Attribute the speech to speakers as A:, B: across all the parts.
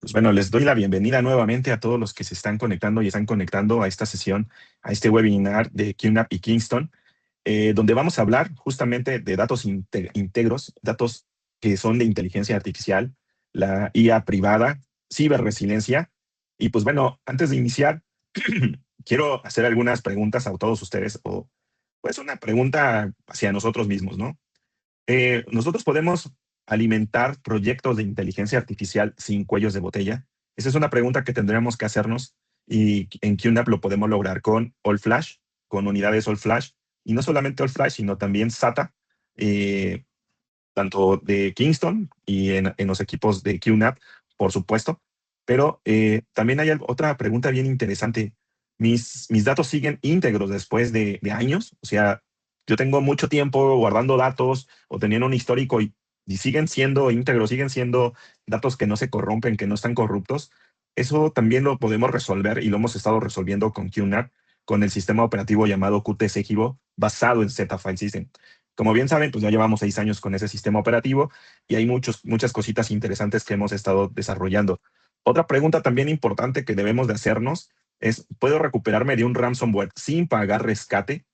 A: Pues bueno, les doy la bienvenida nuevamente a todos los que se están conectando y están conectando a esta sesión, a este webinar de QNAP y Kingston, donde vamos a hablar justamente de datos íntegros, datos que son de inteligencia artificial, la IA privada, ciberresiliencia. Y pues bueno, antes de iniciar, quiero hacer algunas preguntas a todos ustedes, o pues una pregunta hacia nosotros mismos, ¿no? Nosotros podemos alimentar proyectos de inteligencia artificial sin cuellos de botella. Esa es una pregunta que tendríamos que hacernos y en QNAP lo podemos lograr con All Flash, con unidades All Flash, y no solamente All Flash, sino también SATA, eh, tanto de Kingston y en los equipos de QNAP, por supuesto. Pero también hay otra pregunta bien interesante. Mis datos siguen íntegros después de años, o sea, yo tengo mucho tiempo guardando datos o teniendo un histórico y siguen siendo íntegros, siguen siendo datos que no se corrompen, que no están corruptos. Eso también lo podemos resolver y lo hemos estado resolviendo con QNAP, con el sistema operativo llamado QTC Gibo, basado en Z-File System. Como bien saben, pues ya llevamos 6 años con ese sistema operativo y hay muchas cositas interesantes que hemos estado desarrollando. Otra pregunta también importante que debemos de hacernos es, ¿puedo recuperarme de un ransomware sin pagar rescate?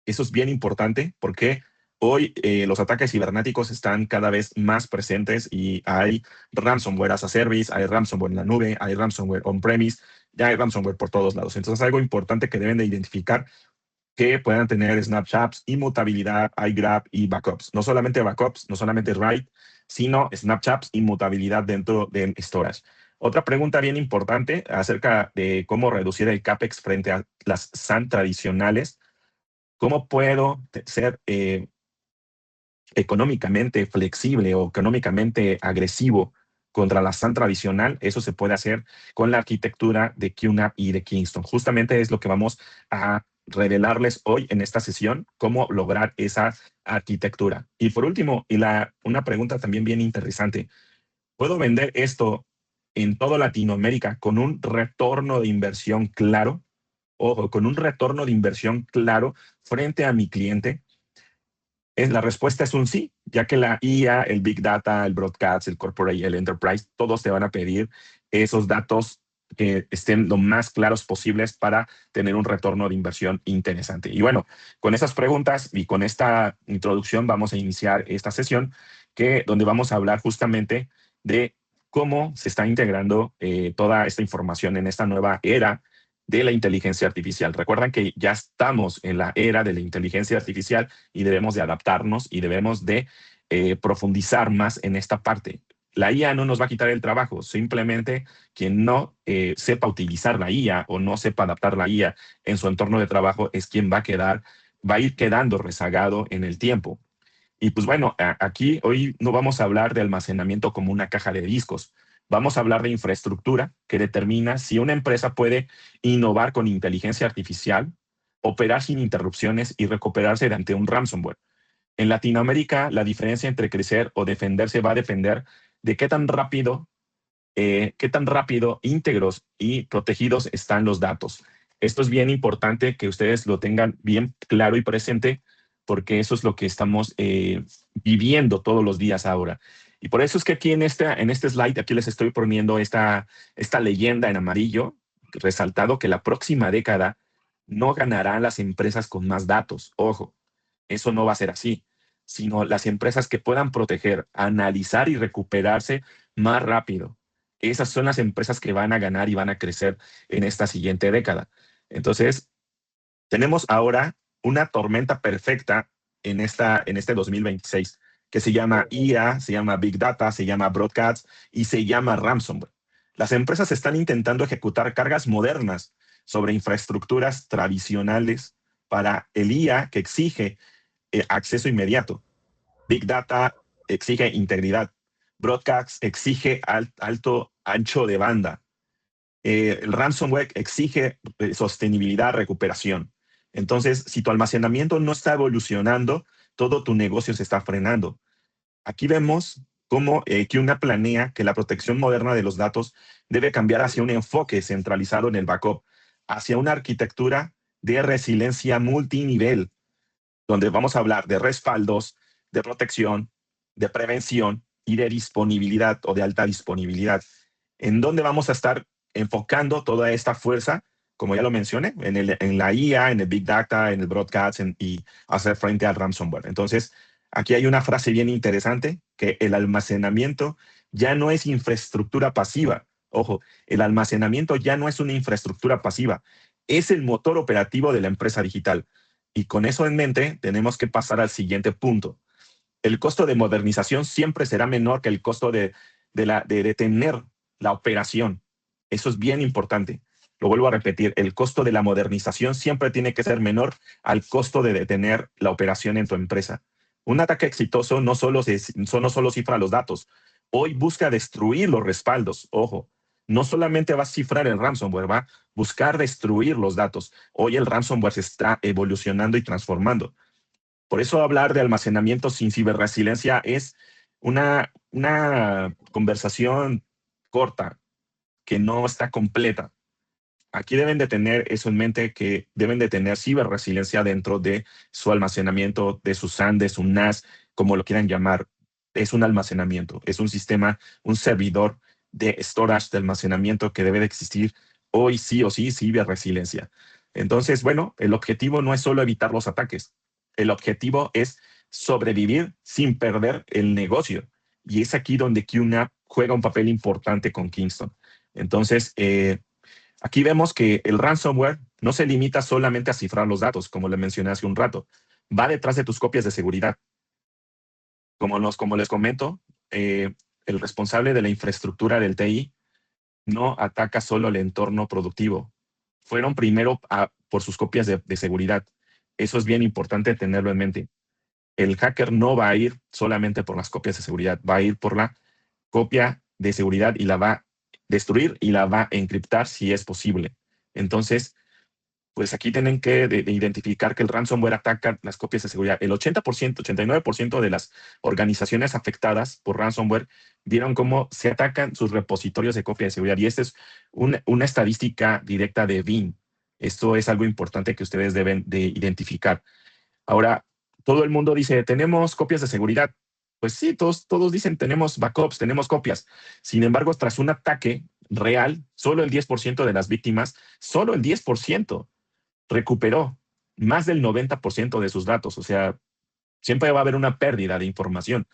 A: Eso es bien importante porque hoy los ataques cibernéticos están cada vez más presentes y hay ransomware as a service, hay ransomware en la nube, hay ransomware on-premise, ya hay ransomware por todos lados. Entonces, algo importante que deben de identificar que puedan tener snapshots, inmutabilidad, iGrab y backups. No solamente backups, no solamente write, sino snapshots, inmutabilidad dentro de storage. Otra pregunta bien importante acerca de cómo reducir el CAPEX frente a las SAN tradicionales. ¿Cómo puedo ser económicamente flexible o económicamente agresivo contra la SAN tradicional? Eso se puede hacer con la arquitectura de QNAP y de Kingston. Justamente es lo que vamos a revelarles hoy en esta sesión, cómo lograr esa arquitectura. Y por último, una pregunta también bien interesante. ¿Puedo vender esto en toda Latinoamérica con un retorno de inversión claro? Ojo, con un retorno de inversión claro frente a mi cliente. La respuesta es un sí, ya que la IA, el Big Data, el Broadcast, el Corporate, el Enterprise, todos te van a pedir esos datos que estén lo más claros posibles para tener un retorno de inversión interesante. Y bueno, con esas preguntas y con esta introducción vamos a iniciar esta sesión donde vamos a hablar justamente de cómo se está integrando toda esta información en esta nueva era de la inteligencia artificial. Recuerdan que ya estamos en la era de la inteligencia artificial y debemos de adaptarnos y debemos de profundizar más en esta parte. La IA no nos va a quitar el trabajo, simplemente quien no sepa utilizar la IA o no sepa adaptar la IA en su entorno de trabajo es quien va a ir quedando rezagado en el tiempo. Y pues bueno, aquí hoy no vamos a hablar de almacenamiento como una caja de discos. Vamos a hablar de infraestructura que determina si una empresa puede innovar con inteligencia artificial, operar sin interrupciones y recuperarse ante un ransomware. En Latinoamérica, la diferencia entre crecer o defenderse va a depender de qué tan rápido, íntegros y protegidos están los datos. Esto es bien importante que ustedes lo tengan bien claro y presente, porque eso es lo que estamos viviendo todos los días ahora. Y por eso es que aquí en este slide, aquí les estoy poniendo esta leyenda en amarillo, resaltado que la próxima década no ganarán las empresas con más datos. Ojo, eso no va a ser así, sino las empresas que puedan proteger, analizar y recuperarse más rápido. Esas son las empresas que van a ganar y van a crecer en esta siguiente década. Entonces, tenemos ahora una tormenta perfecta en este 2026 que se llama IA, se llama Big Data, se llama Broadcast y se llama ransomware. Las empresas están intentando ejecutar cargas modernas sobre infraestructuras tradicionales para el IA que exige acceso inmediato. Big Data exige integridad. Broadcast exige alto ancho de banda. El ransomware exige sostenibilidad, recuperación. Entonces, si tu almacenamiento no está evolucionando, todo tu negocio se está frenando. Aquí vemos cómo QNAP planea que la protección moderna de los datos debe cambiar hacia un enfoque centralizado en el backup, hacia una arquitectura de resiliencia multinivel, donde vamos a hablar de respaldos, de protección, de prevención y de disponibilidad o de alta disponibilidad. en dónde vamos a estar enfocando toda esta fuerza, como ya lo mencioné, en la IA, en el Big Data, en el Broadcast y hacer frente al ransomware. Entonces, aquí hay una frase bien interesante, que el almacenamiento ya no es infraestructura pasiva. Ojo, el almacenamiento ya no es una infraestructura pasiva, es el motor operativo de la empresa digital. Y con eso en mente, tenemos que pasar al siguiente punto. El costo de modernización siempre será menor que el costo de detener la operación. Eso es bien importante. Lo vuelvo a repetir, el costo de la modernización siempre tiene que ser menor al costo de detener la operación en tu empresa. Un ataque exitoso no solo cifra los datos, hoy busca destruir los respaldos. Ojo, no solamente va a cifrar el ransomware, va a buscar destruir los datos. Hoy el ransomware se está evolucionando y transformando. Por eso hablar de almacenamiento sin ciberresiliencia es una conversación corta, que no está completa. Aquí deben de tener eso en mente, que deben de tener ciberresiliencia dentro de su almacenamiento, de su SAN, de su NAS, como lo quieran llamar. Es un almacenamiento, es un sistema, un servidor de storage, de almacenamiento que debe de existir hoy sí o sí, ciberresiliencia. Entonces, bueno, el objetivo no es solo evitar los ataques. El objetivo es sobrevivir sin perder el negocio. Y es aquí donde QNAP juega un papel importante con Kingston. Entonces, aquí vemos que el ransomware no se limita solamente a cifrar los datos, como le mencioné hace un rato. Va detrás de tus copias de seguridad. Como les comento, el responsable de la infraestructura del TI no ataca solo el entorno productivo. Fueron primero por sus copias de seguridad. Eso es bien importante tenerlo en mente. El hacker no va a ir solamente por las copias de seguridad, va a ir por la copia de seguridad y la va a destruir y la va a encriptar si es posible. Entonces, pues aquí tienen que de identificar que el ransomware ataca las copias de seguridad. El 80%, 89% de las organizaciones afectadas por ransomware vieron cómo se atacan sus repositorios de copia de seguridad. Y esta es una estadística directa de BIM. Esto es algo importante que ustedes deben de identificar. Ahora, todo el mundo dice, tenemos copias de seguridad. Pues sí, todos dicen, tenemos backups, tenemos copias. Sin embargo, tras un ataque real, solo el 10% de las víctimas, solo el 10% recuperó más del 90% de sus datos. O sea, siempre va a haber una pérdida de información.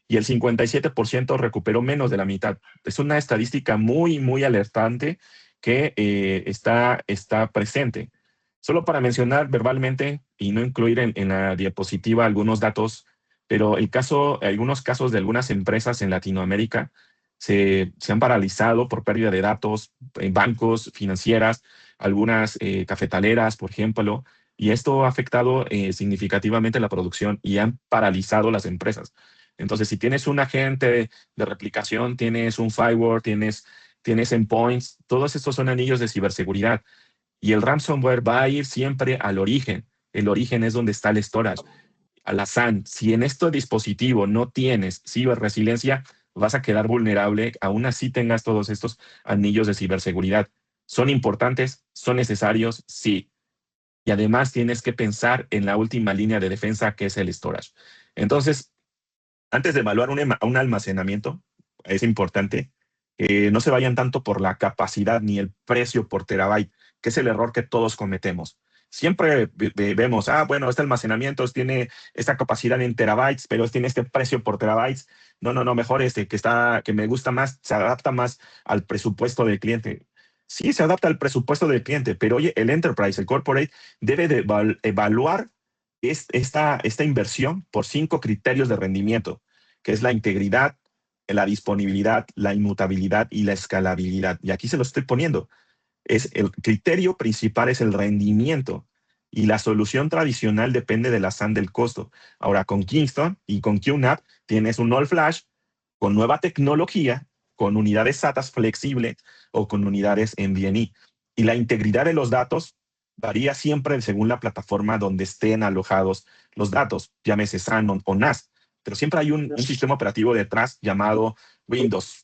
A: Y el 57% recuperó menos de la mitad. Es una estadística muy, muy alertante que está presente. Solo para mencionar verbalmente y no incluir en la diapositiva algunos datos, pero algunos casos de algunas empresas en Latinoamérica se han paralizado por pérdida de datos en bancos, financieras, algunas cafetaleras, por ejemplo, y esto ha afectado significativamente la producción y han paralizado las empresas. Entonces, si tienes un agente de replicación, tienes un firewall, tienes endpoints, todos estos son anillos de ciberseguridad. Y el ransomware va a ir siempre al origen. El origen es donde está el storage, a la SAN. Si en este dispositivo no tienes ciberresiliencia, vas a quedar vulnerable, aún así tengas todos estos anillos de ciberseguridad. ¿Son importantes? ¿Son necesarios? Sí. Y además tienes que pensar en la última línea de defensa, que es el storage. Entonces, antes de evaluar un almacenamiento, es importante que no se vayan tanto por la capacidad ni el precio por terabyte, que es el error que todos cometemos. Siempre vemos, bueno, este almacenamiento tiene esta capacidad en terabytes, pero tiene este precio por terabytes. No, mejor que me gusta más, se adapta más al presupuesto del cliente. Sí, se adapta al presupuesto del cliente, pero oye, el enterprise, el corporate, debe de evaluar esta inversión por 5 criterios de rendimiento, que es la integridad, la disponibilidad, la inmutabilidad y la escalabilidad. Y aquí se lo estoy poniendo. El criterio principal es el rendimiento y la solución tradicional depende de la SAN del costo. Ahora, con Kingston y con QNAP tienes un all flash con nueva tecnología, con unidades SATA flexibles o con unidades NVMe. Y la integridad de los datos varía siempre según la plataforma donde estén alojados los datos, llámese SAN o NAS, pero siempre hay un sistema operativo detrás llamado Windows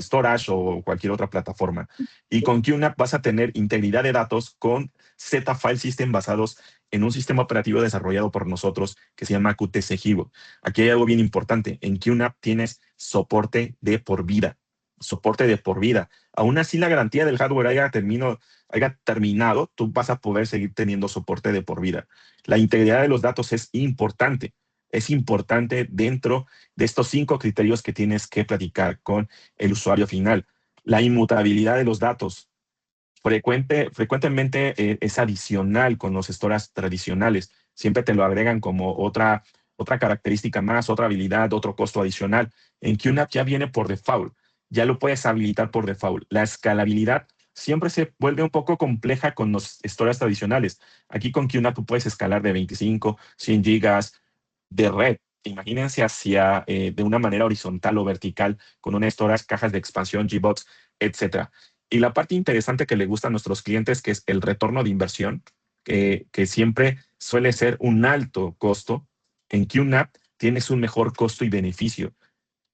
A: Storage o cualquier otra plataforma. Y con QNAP vas a tener integridad de datos con Z File System basados en un sistema operativo desarrollado por nosotros que se llama QTC Hibo. Aquí hay algo bien importante. En QNAP tienes soporte de por vida. soporte de por vida. Aún así, la garantía del hardware haya terminado, tú vas a poder seguir teniendo soporte de por vida. La integridad de los datos es importante. Es importante dentro de estos 5 criterios que tienes que platicar con el usuario final. La inmutabilidad de los datos. Frecuentemente es adicional con los storage tradicionales. Siempre te lo agregan como otra característica más, otra habilidad, otro costo adicional. En QNAP ya viene por default. Ya lo puedes habilitar por default. La escalabilidad siempre se vuelve un poco compleja con los storage tradicionales. Aquí con QNAP tú puedes escalar de 25, 100 gigas de red. Imagínense de una manera horizontal o vertical con una storage, cajas de expansión, GBox, etcétera. Y la parte interesante que le gusta a nuestros clientes, que es el retorno de inversión, que siempre suele ser un alto costo. En QNAP tienes un mejor costo y beneficio.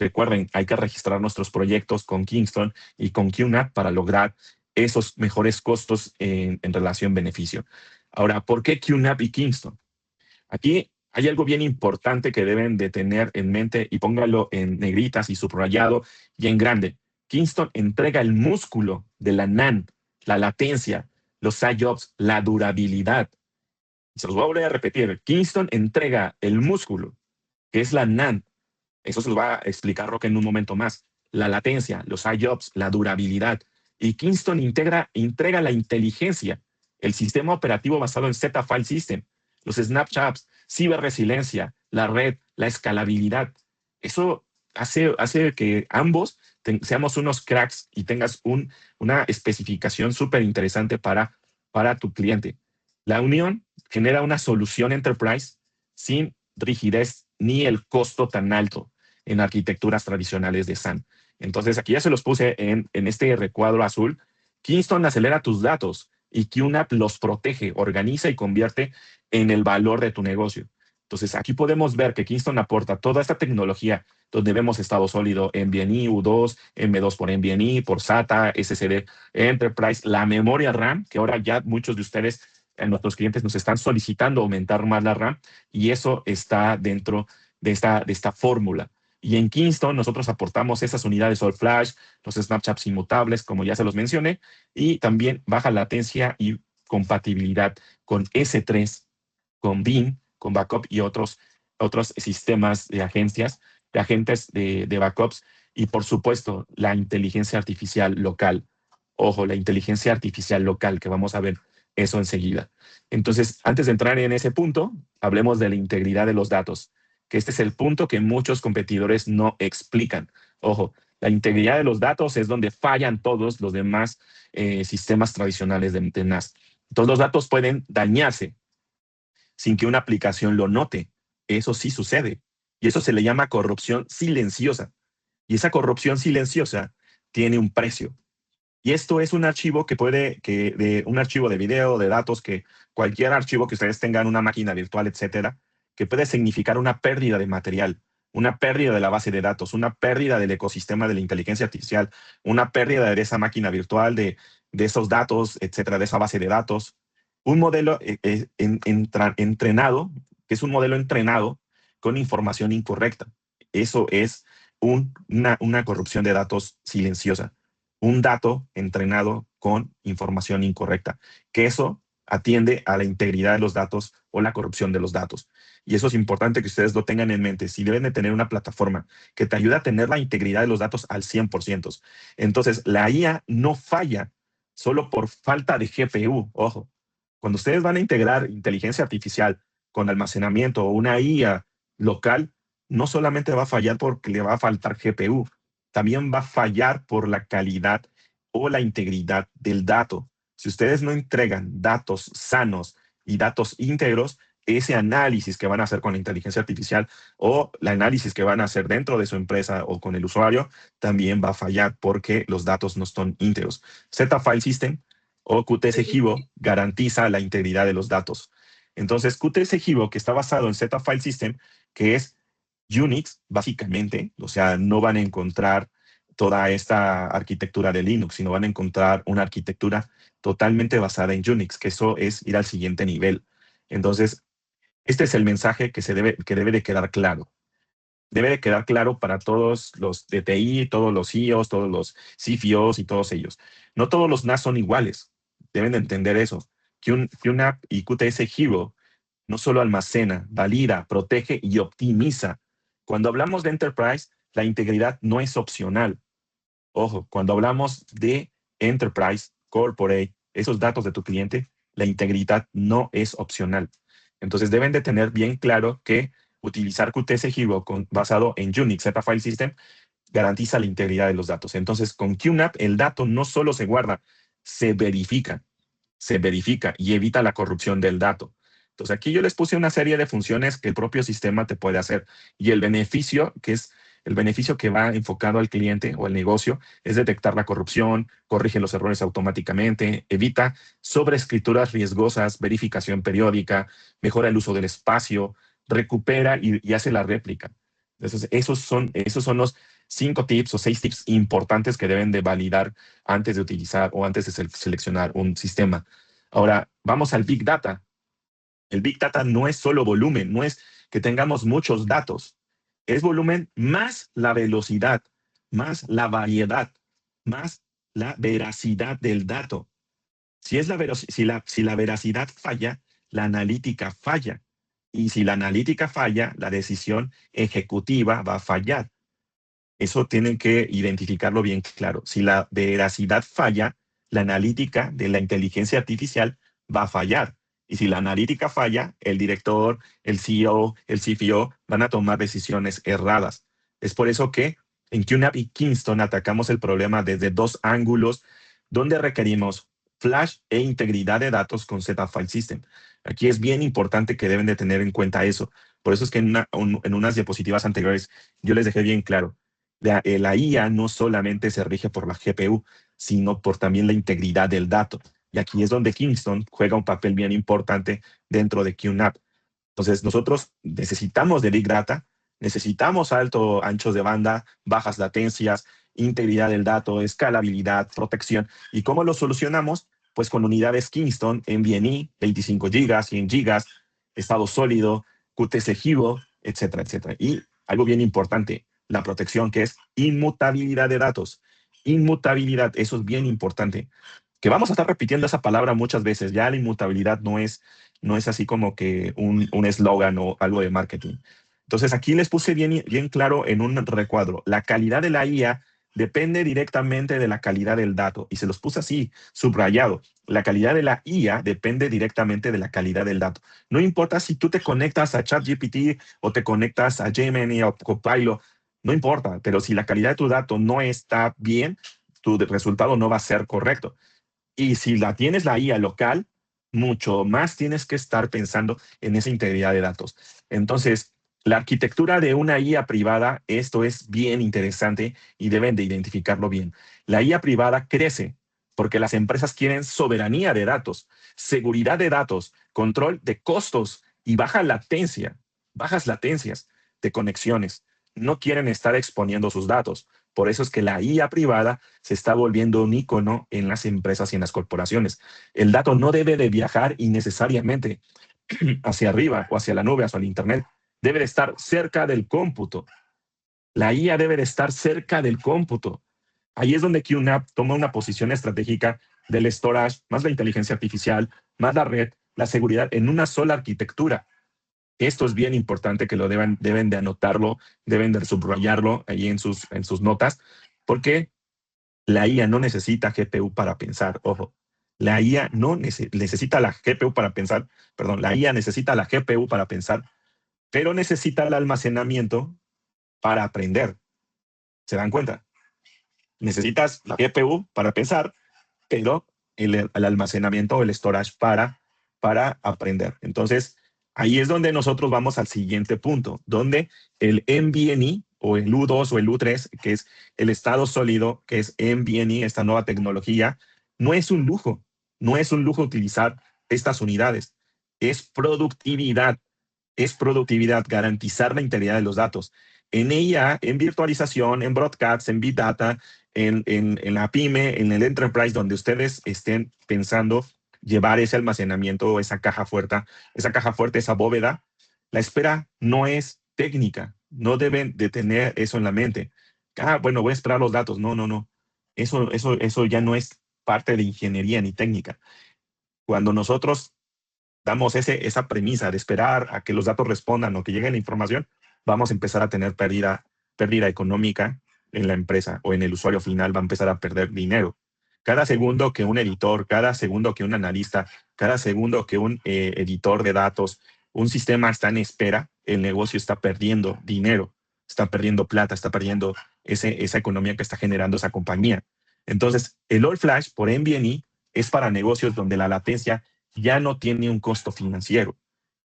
A: Recuerden, hay que registrar nuestros proyectos con Kingston y con QNAP para lograr esos mejores costos en relación-beneficio. Ahora, ¿por qué QNAP y Kingston? Aquí hay algo bien importante que deben de tener en mente y póngalo en negritas y subrayado y en grande. Kingston entrega el músculo de la NAND, la latencia, los IOPS, la durabilidad. Se los voy a volver a repetir. Kingston entrega el músculo, que es la NAND. Eso se lo va a explicar Roque en un momento más. La latencia, los IOPS, la durabilidad. Y Kingston entrega la inteligencia, el sistema operativo basado en Z-File System, los snapshots, ciberresiliencia, la red, la escalabilidad. Eso hace que ambos seamos unos cracks y tengas una especificación súper interesante para tu cliente. La unión genera una solución enterprise sin rigidez ni el costo tan alto en arquitecturas tradicionales de SAN. Entonces, aquí ya se los puse en este recuadro azul. Kingston acelera tus datos y QNAP los protege, organiza y convierte en el valor de tu negocio. Entonces, aquí podemos ver que Kingston aporta toda esta tecnología donde vemos estado sólido, NVMe, U2, M2 por NVMe, por SATA, SSD Enterprise, la memoria RAM, que ahora ya muchos de ustedes, nuestros clientes, nos están solicitando aumentar más la RAM, y eso está dentro de esta fórmula. Y en Kingston nosotros aportamos esas unidades all flash, los snapshots inmutables, como ya se los mencioné, y también baja latencia y compatibilidad con S3, con BIM, con backup y otros sistemas de agentes de backups, y por supuesto la inteligencia artificial local. Ojo, la inteligencia artificial local, que vamos a ver eso enseguida. Entonces, antes de entrar en ese punto, hablemos de la integridad de los datos, que este es el punto que muchos competidores no explican. Ojo, la integridad de los datos es donde fallan todos los demás sistemas tradicionales de NAS. Todos los datos pueden dañarse sin que una aplicación lo note. Eso sí sucede. Y eso se le llama corrupción silenciosa. Y esa corrupción silenciosa tiene un precio. Y esto es un archivo un archivo de video, de datos, que cualquier archivo que ustedes tengan, una máquina virtual, etcétera, que puede significar una pérdida de material, una pérdida de la base de datos, una pérdida del ecosistema de la inteligencia artificial, una pérdida de esa máquina virtual, de esos datos, etcétera, de esa base de datos. Un modelo entrenado, que es un modelo entrenado con información incorrecta. Eso es una corrupción de datos silenciosa. Un dato entrenado con información incorrecta, que eso atiende a la integridad de los datos o la corrupción de los datos. Y eso es importante que ustedes lo tengan en mente. Si deben de tener una plataforma que te ayude a tener la integridad de los datos al 100%. Entonces, la IA no falla solo por falta de GPU. Ojo, cuando ustedes van a integrar inteligencia artificial con almacenamiento o una IA local, no solamente va a fallar porque le va a faltar GPU, también va a fallar por la calidad o la integridad del dato. Si ustedes no entregan datos sanos y datos íntegros, ese análisis que van a hacer con la inteligencia artificial o el análisis que van a hacer dentro de su empresa o con el usuario también va a fallar porque los datos no son íntegros. Z-File System o QTS Hivo garantiza la integridad de los datos. Entonces, QTS Hivo, que está basado en Z-File System, que es Unix, básicamente, o sea, no van a encontrar toda esta arquitectura de Linux, sino van a encontrar una arquitectura totalmente basada en Unix, que eso es ir al siguiente nivel. Entonces, este es el mensaje que debe de quedar claro. debe de quedar claro para todos los de TI, todos los CEOs, todos los CFOs y todos ellos. No todos los NAS son iguales. Deben de entender eso. QNAP y QTS Hero no solo almacena, valida, protege y optimiza. Cuando hablamos de Enterprise, la integridad no es opcional. Ojo, cuando hablamos de Enterprise, Corporate, esos datos de tu cliente, la integridad no es opcional. Entonces deben de tener bien claro que utilizar QTS Hero basado en Unix, Z File System, garantiza la integridad de los datos. Entonces con QNAP el dato no solo se guarda, se verifica y evita la corrupción del dato. Entonces aquí yo les puse una serie de funciones que el propio sistema te puede hacer. Y el beneficio, que es el beneficio que va enfocado al cliente o al negocio, es detectar la corrupción, corrige los errores automáticamente, evita sobreescrituras riesgosas, verificación periódica, mejora el uso del espacio, recupera y hace la réplica. Entonces, esos son los 5 tips o 6 tips importantes que deben de validar antes de utilizar o antes de seleccionar un sistema. Ahora, vamos al Big Data. El Big Data no es solo volumen, no es que tengamos muchos datos. Es volumen más la velocidad, más la variedad, más la veracidad del dato. Si la veracidad falla, la analítica falla. Y si la analítica falla, la decisión ejecutiva va a fallar. Eso tienen que identificarlo bien claro. Si la veracidad falla, la analítica de la inteligencia artificial va a fallar. Y si la analítica falla, el director, el CEO, el CFO van a tomar decisiones erradas. Es por eso que en QNAP y Kingston atacamos el problema desde 2 ángulos donde requerimos flash e integridad de datos con Z File System. Aquí es bien importante que deben de tener en cuenta eso. Por eso es que en unas diapositivas anteriores yo les dejé bien claro. La IA no solamente se rige por la GPU, sino por también la integridad del dato. Y aquí es donde Kingston juega un papel bien importante dentro de QNAP. Entonces, nosotros necesitamos de Big Data, necesitamos anchos de banda, bajas latencias, integridad del dato, escalabilidad, protección. ¿Y cómo lo solucionamos? Pues con unidades Kingston, NVMe, 25 GB, 100 GB, estado sólido, QTC Hero, etcétera, etcétera. Y algo bien importante, la protección, que es inmutabilidad de datos. Inmutabilidad, eso es bien importante. Que vamos a estar repitiendo esa palabra muchas veces. Ya la inmutabilidad no es así como que un eslogan o algo de marketing. Entonces aquí les puse bien claro en un recuadro. La calidad de la IA depende directamente de la calidad del dato. Y se los puse así, subrayado. La calidad de la IA depende directamente de la calidad del dato. No importa si tú te conectas a ChatGPT o te conectas a Gemini o Copilot, no importa, pero si la calidad de tu dato no está bien, tu resultado no va a ser correcto. Y si la tienes la IA local, mucho más tienes que estar pensando en esa integridad de datos. Entonces, la arquitectura de una IA privada, esto es bien interesante y deben de identificarlo bien. La IA privada crece porque las empresas quieren soberanía de datos, seguridad de datos, control de costos y bajas latencias de conexiones. No quieren estar exponiendo sus datos. Por eso es que la IA privada se está volviendo un icono en las empresas y en las corporaciones. El dato no debe de viajar innecesariamente hacia arriba o hacia la nube, hacia el Internet. Debe de estar cerca del cómputo. La IA debe de estar cerca del cómputo. Ahí es donde QNAP toma una posición estratégica del storage, más la inteligencia artificial, más la red, la seguridad en una sola arquitectura. Esto es bien importante que lo deben de anotarlo, deben de subrayarlo ahí en sus notas, porque la IA no necesita GPU para pensar, ojo. La IA no necesita la GPU para pensar, perdón, la IA necesita la GPU para pensar, pero necesita el almacenamiento para aprender. ¿Se dan cuenta? Necesitas la GPU para pensar, pero el almacenamiento o el storage para aprender. Entonces, ahí es donde nosotros vamos al siguiente punto, donde el NVMe o el U2 o el U3, que es el estado sólido, que es NVMe, esta nueva tecnología, no es un lujo, no es un lujo utilizar estas unidades, es productividad, garantizar la integridad de los datos. En ella, en virtualización, en broadcast, en Big Data, en la PyME, en el Enterprise, donde ustedes estén pensando llevar ese almacenamiento, esa caja fuerte, esa bóveda, la espera no es técnica. no deben de tener eso en la mente. Bueno, voy a esperar los datos. No, no, no. Eso ya no es parte de ingeniería ni técnica. Cuando nosotros damos esa premisa de esperar a que los datos respondan o que llegue la información, vamos a empezar a tener pérdida económica en la empresa o en el usuario final va a empezar a perder dinero. Cada segundo que un editor, cada segundo que un analista, cada segundo que un editor de datos, un sistema está en espera, el negocio está perdiendo dinero, está perdiendo plata, está perdiendo esa economía que está generando esa compañía. Entonces, el All Flash por NVMe es para negocios donde la latencia ya no tiene un costo financiero.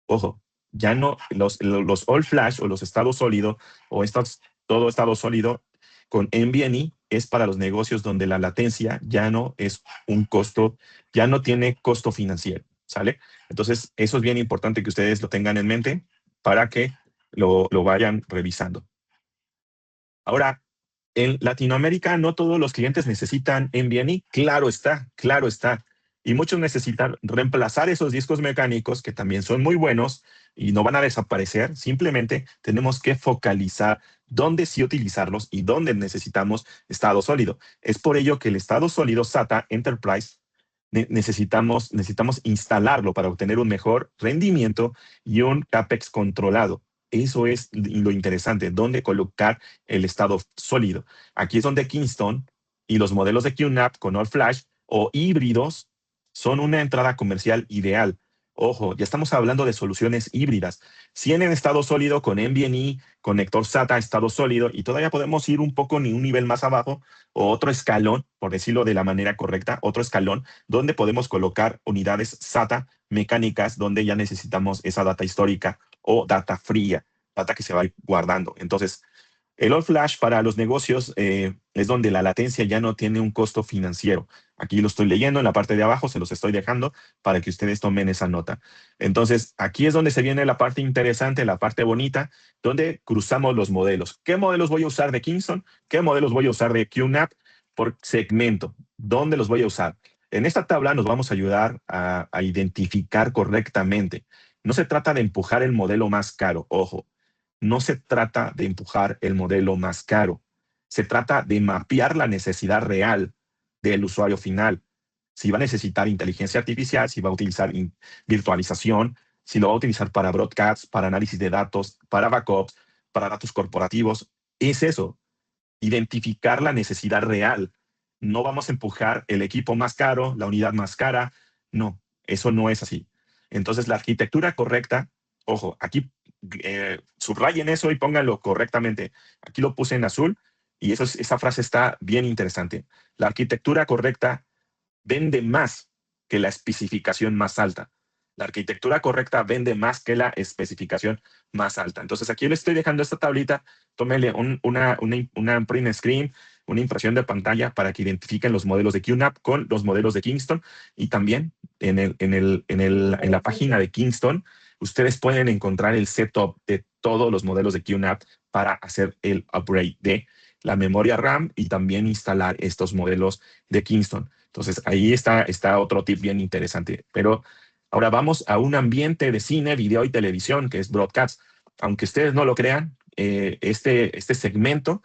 A: Ojo, ya no, los all flash o los estados sólidos o todo estado sólido con NVMe es para los negocios donde la latencia ya no es un costo, ya no tiene costo financiero, ¿sale? Entonces, eso es bien importante que ustedes lo tengan en mente para que lo vayan revisando. Ahora, en Latinoamérica no todos los clientes necesitan NVMe, claro está, claro está. Y muchos necesitan reemplazar esos discos mecánicos que también son muy buenos y no van a desaparecer. Simplemente tenemos que focalizar dónde sí utilizarlos y dónde necesitamos estado sólido. Es por ello que el estado sólido SATA Enterprise necesitamos instalarlo para obtener un mejor rendimiento y un CAPEX controlado. Eso es lo interesante, dónde colocar el estado sólido. Aquí es donde Kingston y los modelos de QNAP con All Flash o híbridos son una entrada comercial ideal. Ojo, ya estamos hablando de soluciones híbridas. 100 en estado sólido con NVMe, conector SATA estado sólido y todavía podemos ir un poco ni un nivel más abajo o otro escalón, por decirlo de la manera correcta, otro escalón donde podemos colocar unidades SATA mecánicas donde ya necesitamos esa data histórica o data fría, data que se va guardando. Entonces, el All Flash para los negocios es donde la latencia ya no tiene un costo financiero. Aquí lo estoy leyendo en la parte de abajo, se los estoy dejando para que ustedes tomen esa nota. Entonces, aquí es donde se viene la parte interesante, la parte bonita, donde cruzamos los modelos. ¿Qué modelos voy a usar de Kingston? ¿Qué modelos voy a usar de QNAP? Por segmento. ¿Dónde los voy a usar? En esta tabla nos vamos a ayudar a identificar correctamente. No se trata de empujar el modelo más caro, ojo. No se trata de empujar el modelo más caro. Se trata de mapear la necesidad real del usuario final. Si va a necesitar inteligencia artificial, si va a utilizar virtualización, si lo va a utilizar para broadcasts, para análisis de datos, para backups, para datos corporativos. Es eso, identificar la necesidad real. No vamos a empujar el equipo más caro, la unidad más cara. No, eso no es así. Entonces, la arquitectura correcta, ojo, aquí subrayen eso y pónganlo correctamente. Aquí lo puse en azul y esa frase está bien interesante. La arquitectura correcta vende más que la especificación más alta. La arquitectura correcta vende más que la especificación más alta. Entonces, aquí le estoy dejando esta tablita. Tómele una print screen, una impresión de pantalla para que identifiquen los modelos de QNAP con los modelos de Kingston. Y también en la página de Kingston, ustedes pueden encontrar el setup de todos los modelos de QNAP para hacer el upgrade de la memoria RAM y también instalar estos modelos de Kingston. Entonces, ahí está otro tip bien interesante. Pero ahora vamos a un ambiente de cine, video y televisión, que es broadcast. Aunque ustedes no lo crean, este segmento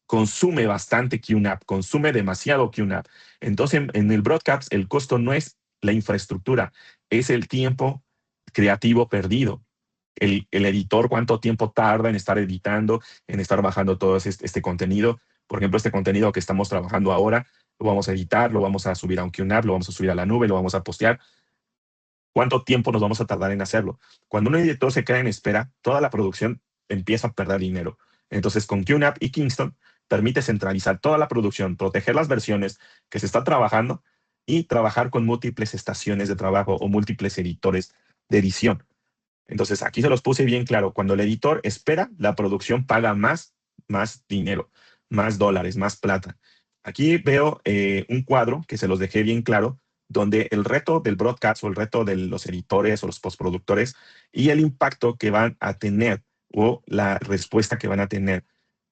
A: consume bastante QNAP, consume demasiado QNAP. Entonces, en el broadcast, el costo no es la infraestructura, es el tiempo creativo perdido. El editor, cuánto tiempo tarda en estar editando, en estar bajando todo este contenido. Por ejemplo, este contenido que estamos trabajando ahora, lo vamos a editar, lo vamos a subir a un QNAP, lo vamos a subir a la nube, lo vamos a postear. ¿Cuánto tiempo nos vamos a tardar en hacerlo? Cuando un editor se queda en espera, toda la producción empieza a perder dinero. Entonces, con QNAP y Kingston permite centralizar toda la producción, proteger las versiones que se está trabajando y trabajar con múltiples estaciones de trabajo o múltiples editores de edición. Entonces, aquí se los puse bien claro. Cuando el editor espera, la producción paga más dinero, más dólares, más plata. Aquí veo un cuadro que se los dejé bien claro, donde el reto del broadcast o el reto de los editores o los postproductores y el impacto que van a tener o la respuesta que van a tener.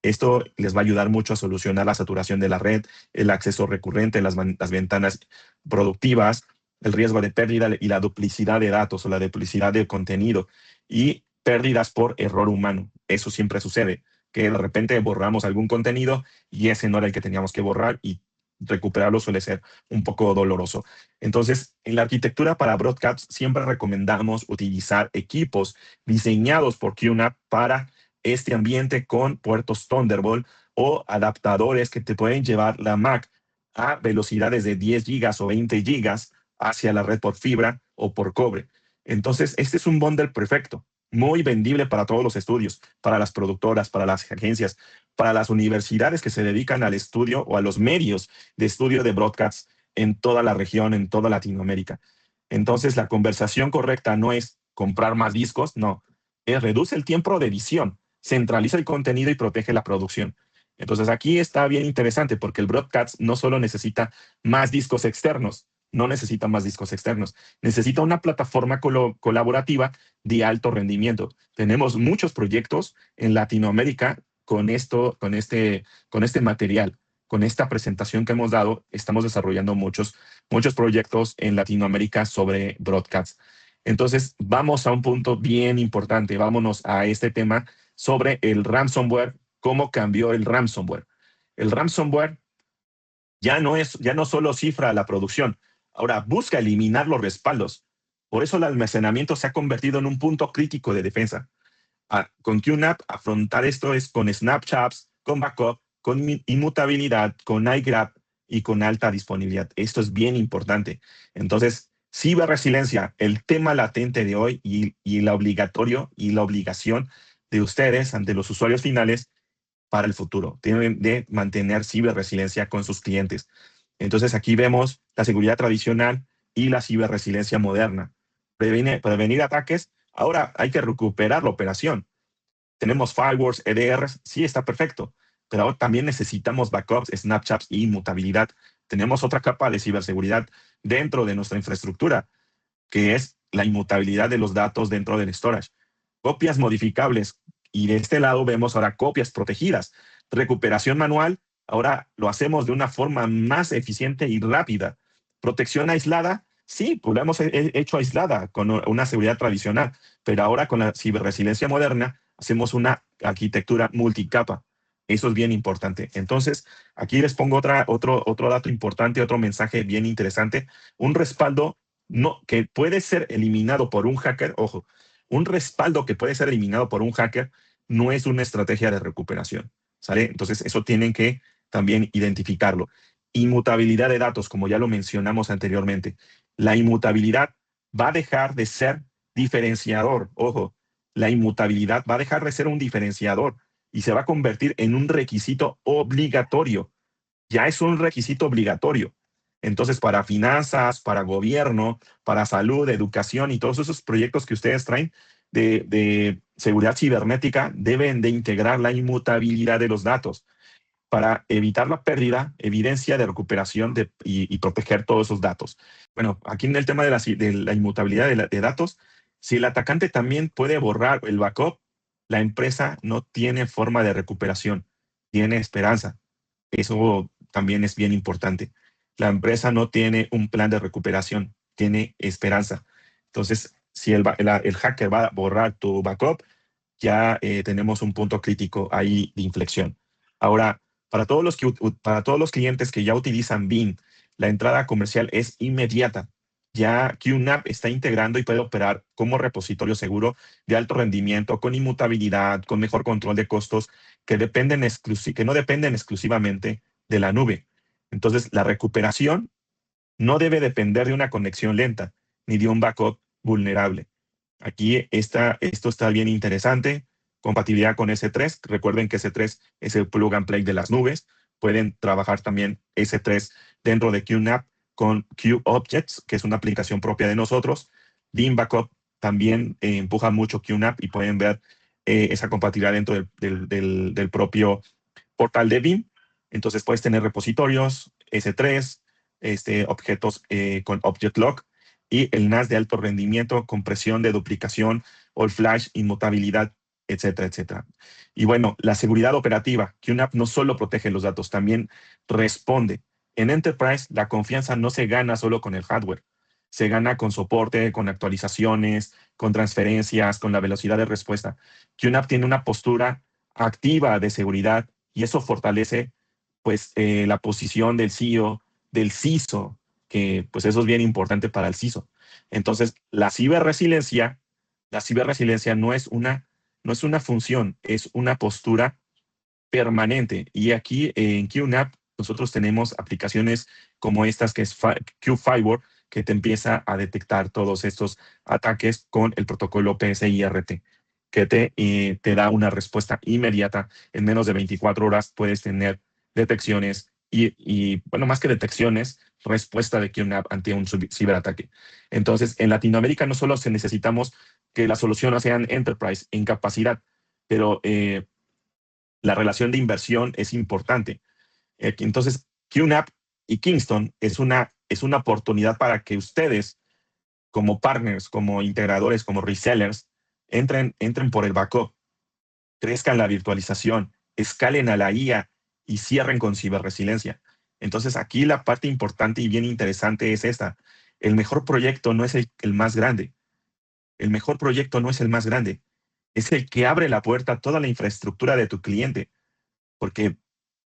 A: Esto les va a ayudar mucho a solucionar la saturación de la red, el acceso recurrente, las ventanas productivas, el riesgo de pérdida y la duplicidad de datos o la duplicidad de contenido. Y pérdidas por error humano. Eso siempre sucede, que de repente borramos algún contenido y ese no era el que teníamos que borrar y recuperarlo suele ser un poco doloroso. Entonces, en la arquitectura para broadcast siempre recomendamos utilizar equipos diseñados por QNAP para este ambiente con puertos Thunderbolt o adaptadores que te pueden llevar la Mac a velocidades de 10 gigas o 20 gigas hacia la red por fibra o por cobre. Entonces, este es un bundle perfecto, muy vendible para todos los estudios, para las productoras, para las agencias, para las universidades que se dedican al estudio o a los medios de estudio de broadcast en toda la región, en toda Latinoamérica. Entonces, la conversación correcta no es comprar más discos, no, es reduce el tiempo de edición, centraliza el contenido y protege la producción. Entonces, aquí está bien interesante porque el broadcast no solo necesita más discos externos, no necesita más discos externos, necesita una plataforma colaborativa de alto rendimiento. Tenemos muchos proyectos en Latinoamérica con esto, con este material, con esta presentación que hemos dado. Estamos desarrollando muchos proyectos en Latinoamérica sobre broadcast. Entonces, vamos a un punto bien importante. Vámonos a este tema sobre el ransomware, cómo cambió el ransomware. El ransomware ya no solo cifra la producción, ahora busca eliminar los respaldos. Por eso el almacenamiento se ha convertido en un punto crítico de defensa. Con QNAP, afrontar esto es con snapshots, con backup, con inmutabilidad, con iGrab y con alta disponibilidad. Esto es bien importante. Entonces, ciberresiliencia, el tema latente de hoy y la obligatorio y la obligación de ustedes ante los usuarios finales para el futuro. Tienen de mantener ciberresiliencia con sus clientes. Entonces aquí vemos la seguridad tradicional y la ciberresiliencia moderna. Prevenir ataques, ahora hay que recuperar la operación. Tenemos firewalls, EDRs, sí está perfecto, pero ahora también necesitamos backups, snapshots y inmutabilidad. Tenemos otra capa de ciberseguridad dentro de nuestra infraestructura, que es la inmutabilidad de los datos dentro del storage. Copias modificables. Y de este lado vemos ahora copias protegidas. Recuperación manual, ahora lo hacemos de una forma más eficiente y rápida. Protección aislada, sí, pues lo hemos hecho aislada con una seguridad tradicional, pero ahora con la ciberresiliencia moderna hacemos una arquitectura multicapa. Eso es bien importante. Entonces, aquí les pongo otro dato importante, otro mensaje bien interesante. Un respaldo no, que puede ser eliminado por un hacker, ojo, un respaldo que puede ser eliminado por un hacker no es una estrategia de recuperación, ¿sale? Entonces, eso tienen que también identificarlo. Inmutabilidad de datos, como ya lo mencionamos anteriormente. La inmutabilidad va a dejar de ser diferenciador, ojo, la inmutabilidad va a dejar de ser un diferenciador y se va a convertir en un requisito obligatorio. Ya es un requisito obligatorio. Entonces, para finanzas, para gobierno, para salud, educación y todos esos proyectos que ustedes traen de seguridad cibernética deben de integrar la inmutabilidad de los datos para evitar la pérdida, evidencia de recuperación y proteger todos esos datos. Bueno, aquí en el tema de la inmutabilidad de datos, si el atacante también puede borrar el backup, la empresa no tiene forma de recuperación, tiene esperanza. Eso también es bien importante. La empresa no tiene un plan de recuperación, tiene esperanza. Entonces, si el hacker va a borrar tu backup, ya tenemos un punto crítico ahí de inflexión. Ahora, para todos los clientes que ya utilizan BIM, la entrada comercial es inmediata. Ya QNAP está integrando y puede operar como repositorio seguro de alto rendimiento, con inmutabilidad, con mejor control de costos, que no dependen exclusivamente de la nube. Entonces, la recuperación no debe depender de una conexión lenta ni de un backup vulnerable. Aquí esto está bien interesante. Compatibilidad con S3. Recuerden que S3 es el plug and play de las nubes. Pueden trabajar también S3 dentro de QNAP con QObjects, que es una aplicación propia de nosotros. Beam Backup también empuja mucho QNAP y pueden ver esa compatibilidad dentro del propio portal de Beam. Entonces puedes tener repositorios S3, objetos con Object Lock y el NAS de alto rendimiento, compresión de duplicación, all flash, inmutabilidad, etcétera, etcétera. Y bueno, la seguridad operativa. QNAP no solo protege los datos, también responde. En Enterprise, la confianza no se gana solo con el hardware. se gana con soporte, con actualizaciones, con transferencias, con la velocidad de respuesta. QNAP tiene una postura activa de seguridad y eso fortalece pues la posición del CEO, del CISO, que pues eso es bien importante para el CISO. Entonces, la ciberresiliencia no es una función, es una postura permanente. Y aquí en QNAP nosotros tenemos aplicaciones como estas que es QFirewall, que te empieza a detectar todos estos ataques con el protocolo PSIRT, que te da una respuesta inmediata. En menos de 24 horas puedes tener detecciones bueno, más que detecciones, respuesta de QNAP ante un ciberataque. Entonces, en Latinoamérica no solo necesitamos que las soluciones sean enterprise en capacidad, pero la relación de inversión es importante. Entonces, QNAP y Kingston es una oportunidad para que ustedes, como partners, como integradores, como resellers, entren por el backup, crezcan la virtualización, escalen a la IA y cierren con ciberresiliencia. Entonces, aquí la parte importante y bien interesante es esta. El mejor proyecto no es el más grande. El mejor proyecto no es el más grande. Es el que abre la puerta a toda la infraestructura de tu cliente, porque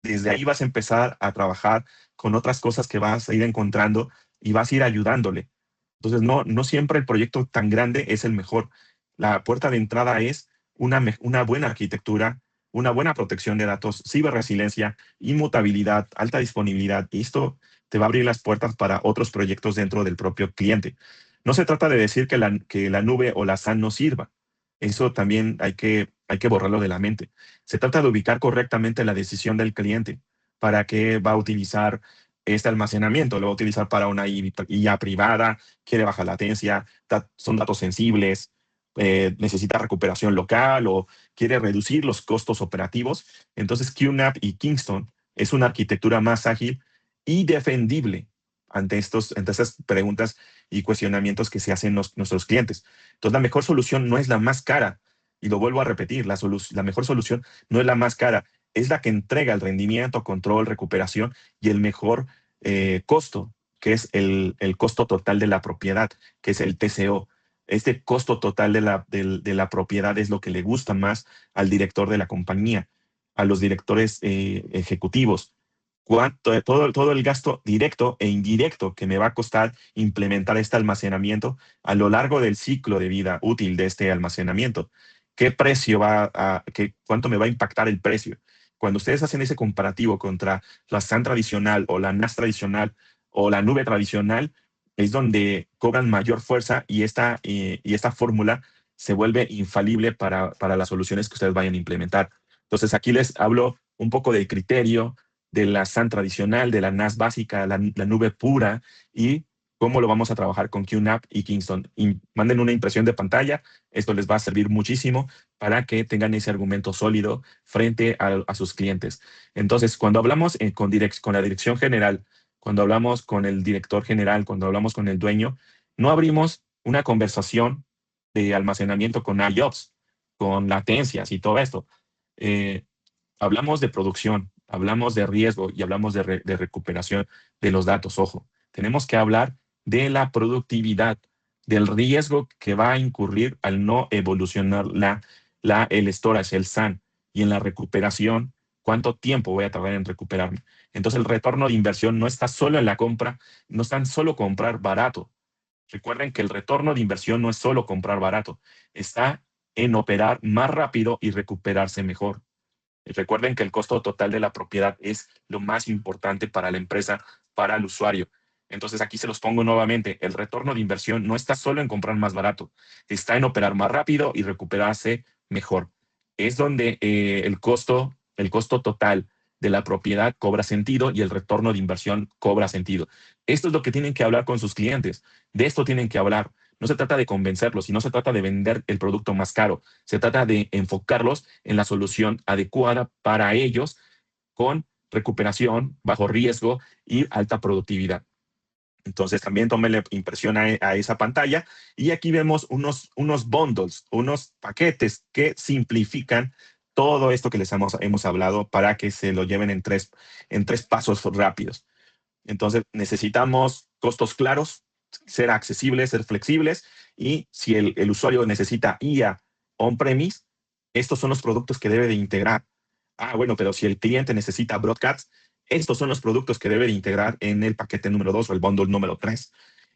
A: desde ahí vas a empezar a trabajar con otras cosas que vas a ir encontrando y vas a ir ayudándole. Entonces, no siempre el proyecto tan grande es el mejor. La puerta de entrada es una buena arquitectura, una buena protección de datos, ciberresiliencia, inmutabilidad, alta disponibilidad. Y esto te va a abrir las puertas para otros proyectos dentro del propio cliente. No se trata de decir que la nube o la SAN no sirva. Eso también hay que borrarlo de la mente. Se trata de ubicar correctamente la decisión del cliente. ¿Para qué va a utilizar este almacenamiento? ¿Lo va a utilizar para una IA privada? ¿Quiere baja latencia? ¿Son datos sensibles? ¿Necesita recuperación local o quiere reducir los costos operativos? Entonces, QNAP y Kingston es una arquitectura más ágil y defendible ante estas preguntas y cuestionamientos que se hacen nuestros clientes. Entonces, la mejor solución no es la más cara, y lo vuelvo a repetir, la mejor solución no es la más cara, es la que entrega el rendimiento, control, recuperación y el mejor costo, que es el costo total de la propiedad, que es el TCO. Este costo total de la propiedad es lo que le gusta más al director de la compañía, a los directores ejecutivos. Todo el gasto directo e indirecto que me va a costar implementar este almacenamiento a lo largo del ciclo de vida útil de este almacenamiento. ¿Qué precio cuánto me va a impactar el precio? Cuando ustedes hacen ese comparativo contra la SAN tradicional o la NAS tradicional o la nube tradicional, es donde cobran mayor fuerza y esta fórmula se vuelve infalible para las soluciones que ustedes vayan a implementar. Entonces, aquí les hablo un poco del criterio de la SAN tradicional, de la NAS básica, la nube pura y cómo lo vamos a trabajar con QNAP y Kingston. Y manden una impresión de pantalla, esto les va a servir muchísimo para que tengan ese argumento sólido frente a sus clientes. Entonces, cuando hablamos con la dirección general, cuando hablamos con el director general, cuando hablamos con el dueño, no abrimos una conversación de almacenamiento con IOPS, con latencias y todo esto. Eh, Hablamos de producción, hablamos de riesgo y hablamos de recuperación de los datos. Ojo, tenemos que hablar de la productividad, del riesgo que va a incurrir al no evolucionar el storage, el SAN, y en la recuperación, cuánto tiempo voy a tardar en recuperarme. Entonces, el retorno de inversión no está solo en la compra, no es tan solo comprar barato. Recuerden que el retorno de inversión no es solo comprar barato, está en operar más rápido y recuperarse mejor. Y recuerden que el costo total de la propiedad es lo más importante para la empresa, para el usuario. Entonces aquí se los pongo nuevamente. El retorno de inversión no está solo en comprar más barato, está en operar más rápido y recuperarse mejor. Es donde el costo total de la propiedad cobra sentido y el retorno de inversión cobra sentido. Esto es lo que tienen que hablar con sus clientes. De esto tienen que hablar. No se trata de convencerlos y no se trata de vender el producto más caro. Se trata de enfocarlos en la solución adecuada para ellos con recuperación, bajo riesgo y alta productividad. Entonces también tómenle impresión a esa pantalla y aquí vemos unos bundles, unos paquetes que simplifican todo esto que les hemos hablado para que se lo lleven en tres pasos rápidos. Entonces necesitamos costos claros, ser accesibles, ser flexibles, y si el usuario necesita IA on-premise, estos son los productos que debe de integrar. Bueno, pero si el cliente necesita broadcast, estos son los productos que debe de integrar en el paquete número 2 o el bundle número 3.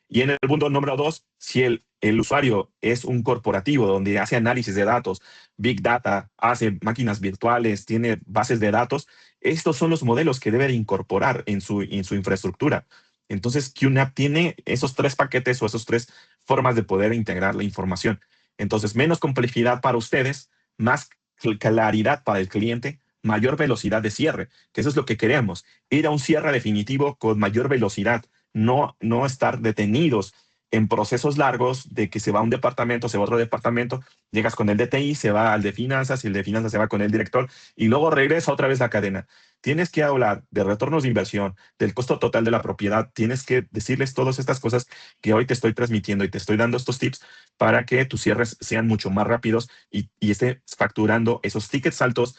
A: Y en el bundle número 2, si el usuario es un corporativo donde hace análisis de datos, big data, hace máquinas virtuales, tiene bases de datos, estos son los modelos que debe de incorporar en su infraestructura. Entonces, QNAP tiene esos 3 paquetes o esas 3 formas de poder integrar la información. Entonces, menos complejidad para ustedes, más claridad para el cliente, mayor velocidad de cierre, que eso es lo que queremos, ir a un cierre definitivo con mayor velocidad, no estar detenidos en procesos largos de que se va a un departamento, se va a otro departamento, llegas con el de TI, se va al de finanzas y el de finanzas se va con el director y luego regresa otra vez la cadena. Tienes que hablar de retornos de inversión, del costo total de la propiedad, tienes que decirles todas estas cosas que hoy te estoy transmitiendo y te estoy dando estos tips para que tus cierres sean mucho más rápidos y estés facturando esos tickets altos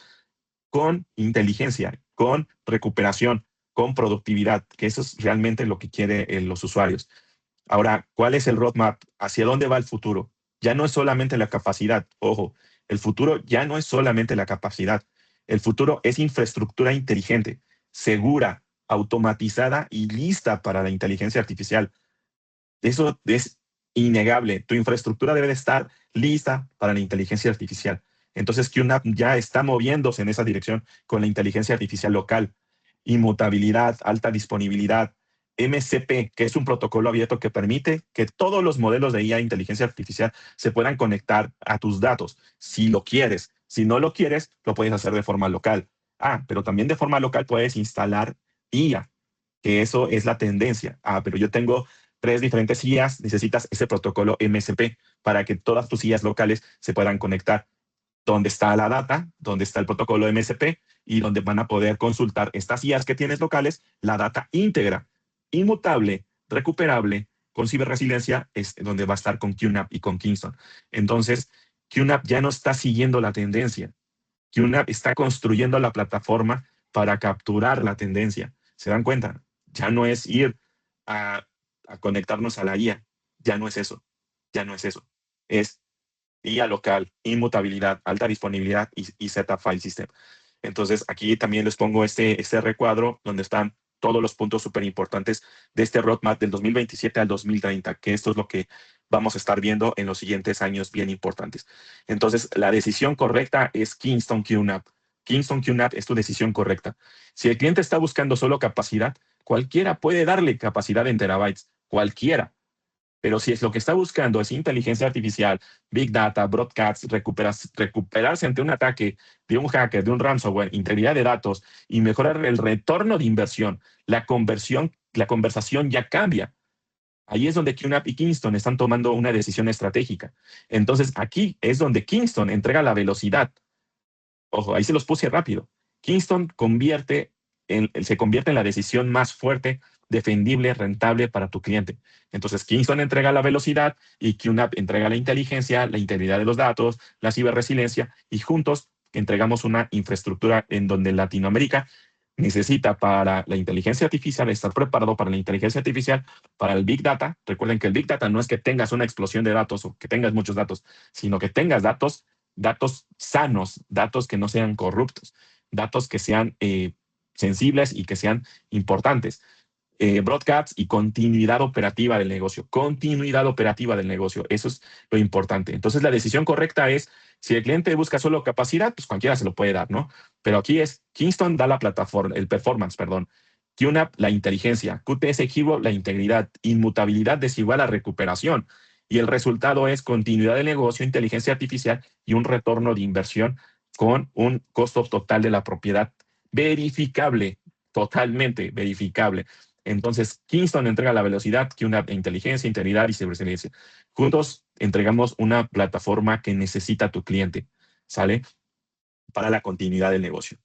A: con inteligencia, con recuperación, con productividad, que eso es realmente lo que quieren los usuarios. Ahora, ¿cuál es el roadmap? ¿Hacia dónde va el futuro? Ya no es solamente la capacidad, ojo, el futuro ya no es solamente la capacidad. El futuro es infraestructura inteligente, segura, automatizada y lista para la inteligencia artificial. Eso es innegable. Tu infraestructura debe de estar lista para la inteligencia artificial. Entonces, QNAP ya está moviéndose en esa dirección con la inteligencia artificial local, inmutabilidad, alta disponibilidad, MCP, que es un protocolo abierto que permite que todos los modelos de IA, inteligencia artificial, se puedan conectar a tus datos, si lo quieres. Si no lo quieres, lo puedes hacer de forma local. Pero también de forma local puedes instalar IA, que eso es la tendencia. Pero yo tengo 3 diferentes IAs, necesitas ese protocolo MCP para que todas tus IAs locales se puedan conectar. ¿Dónde está la data? ¿Dónde está el protocolo MCP? Y donde van a poder consultar estas IAs que tienes locales, la data íntegra, inmutable, recuperable, con ciberresiliencia, es donde va a estar con QNAP y con Kingston. Entonces, QNAP ya no está siguiendo la tendencia. QNAP está construyendo la plataforma para capturar la tendencia. ¿Se dan cuenta? Ya no es ir a conectarnos a la IA. Ya no es eso. Ya no es eso. Es IA local, inmutabilidad, alta disponibilidad y Z File System. Entonces, aquí también les pongo este recuadro donde están todos los puntos súper importantes de este roadmap del 2027 al 2030, que esto es lo que vamos a estar viendo en los siguientes años bien importantes. Entonces, la decisión correcta es Kingston QNAP. Kingston QNAP es tu decisión correcta. Si el cliente está buscando solo capacidad, cualquiera puede darle capacidad en terabytes, cualquiera. Pero si es lo que está buscando es inteligencia artificial, big data, broadcasts, recuperarse ante un ataque de un hacker, de un ransomware, integridad de datos y mejorar el retorno de inversión, la conversación ya cambia. Ahí es donde QNAP y Kingston están tomando una decisión estratégica. Entonces, aquí es donde Kingston entrega la velocidad. Ojo, ahí se los puse rápido. Kingston se convierte en la decisión más fuerte, defendible, rentable para tu cliente. Entonces, Kingston entrega la velocidad y QNAP entrega la inteligencia, la integridad de los datos, la ciberresiliencia, y juntos entregamos una infraestructura en donde Latinoamérica necesita para la inteligencia artificial estar preparado para la inteligencia artificial, para el Big Data. Recuerden que el Big Data no es que tengas una explosión de datos o que tengas muchos datos, sino que tengas datos sanos, datos que no sean corruptos, datos que sean sensibles y que sean importantes. Broadcasts y continuidad operativa del negocio. Continuidad operativa del negocio. Eso es lo importante. Entonces, la decisión correcta es, si el cliente busca solo capacidad, pues cualquiera se lo puede dar, ¿no? Pero aquí es, Kingston da la plataforma, el performance, perdón. QNAP, la inteligencia. QTS Hero, la integridad. Inmutabilidad desigual a recuperación. Y el resultado es continuidad del negocio, inteligencia artificial y un retorno de inversión con un costo total de la propiedad verificable, totalmente verificable. Entonces, Kingston entrega la velocidad, QNAP inteligencia, integridad y ciberresiliencia. Juntos entregamos una plataforma que necesita tu cliente, ¿sale? Para la continuidad del negocio.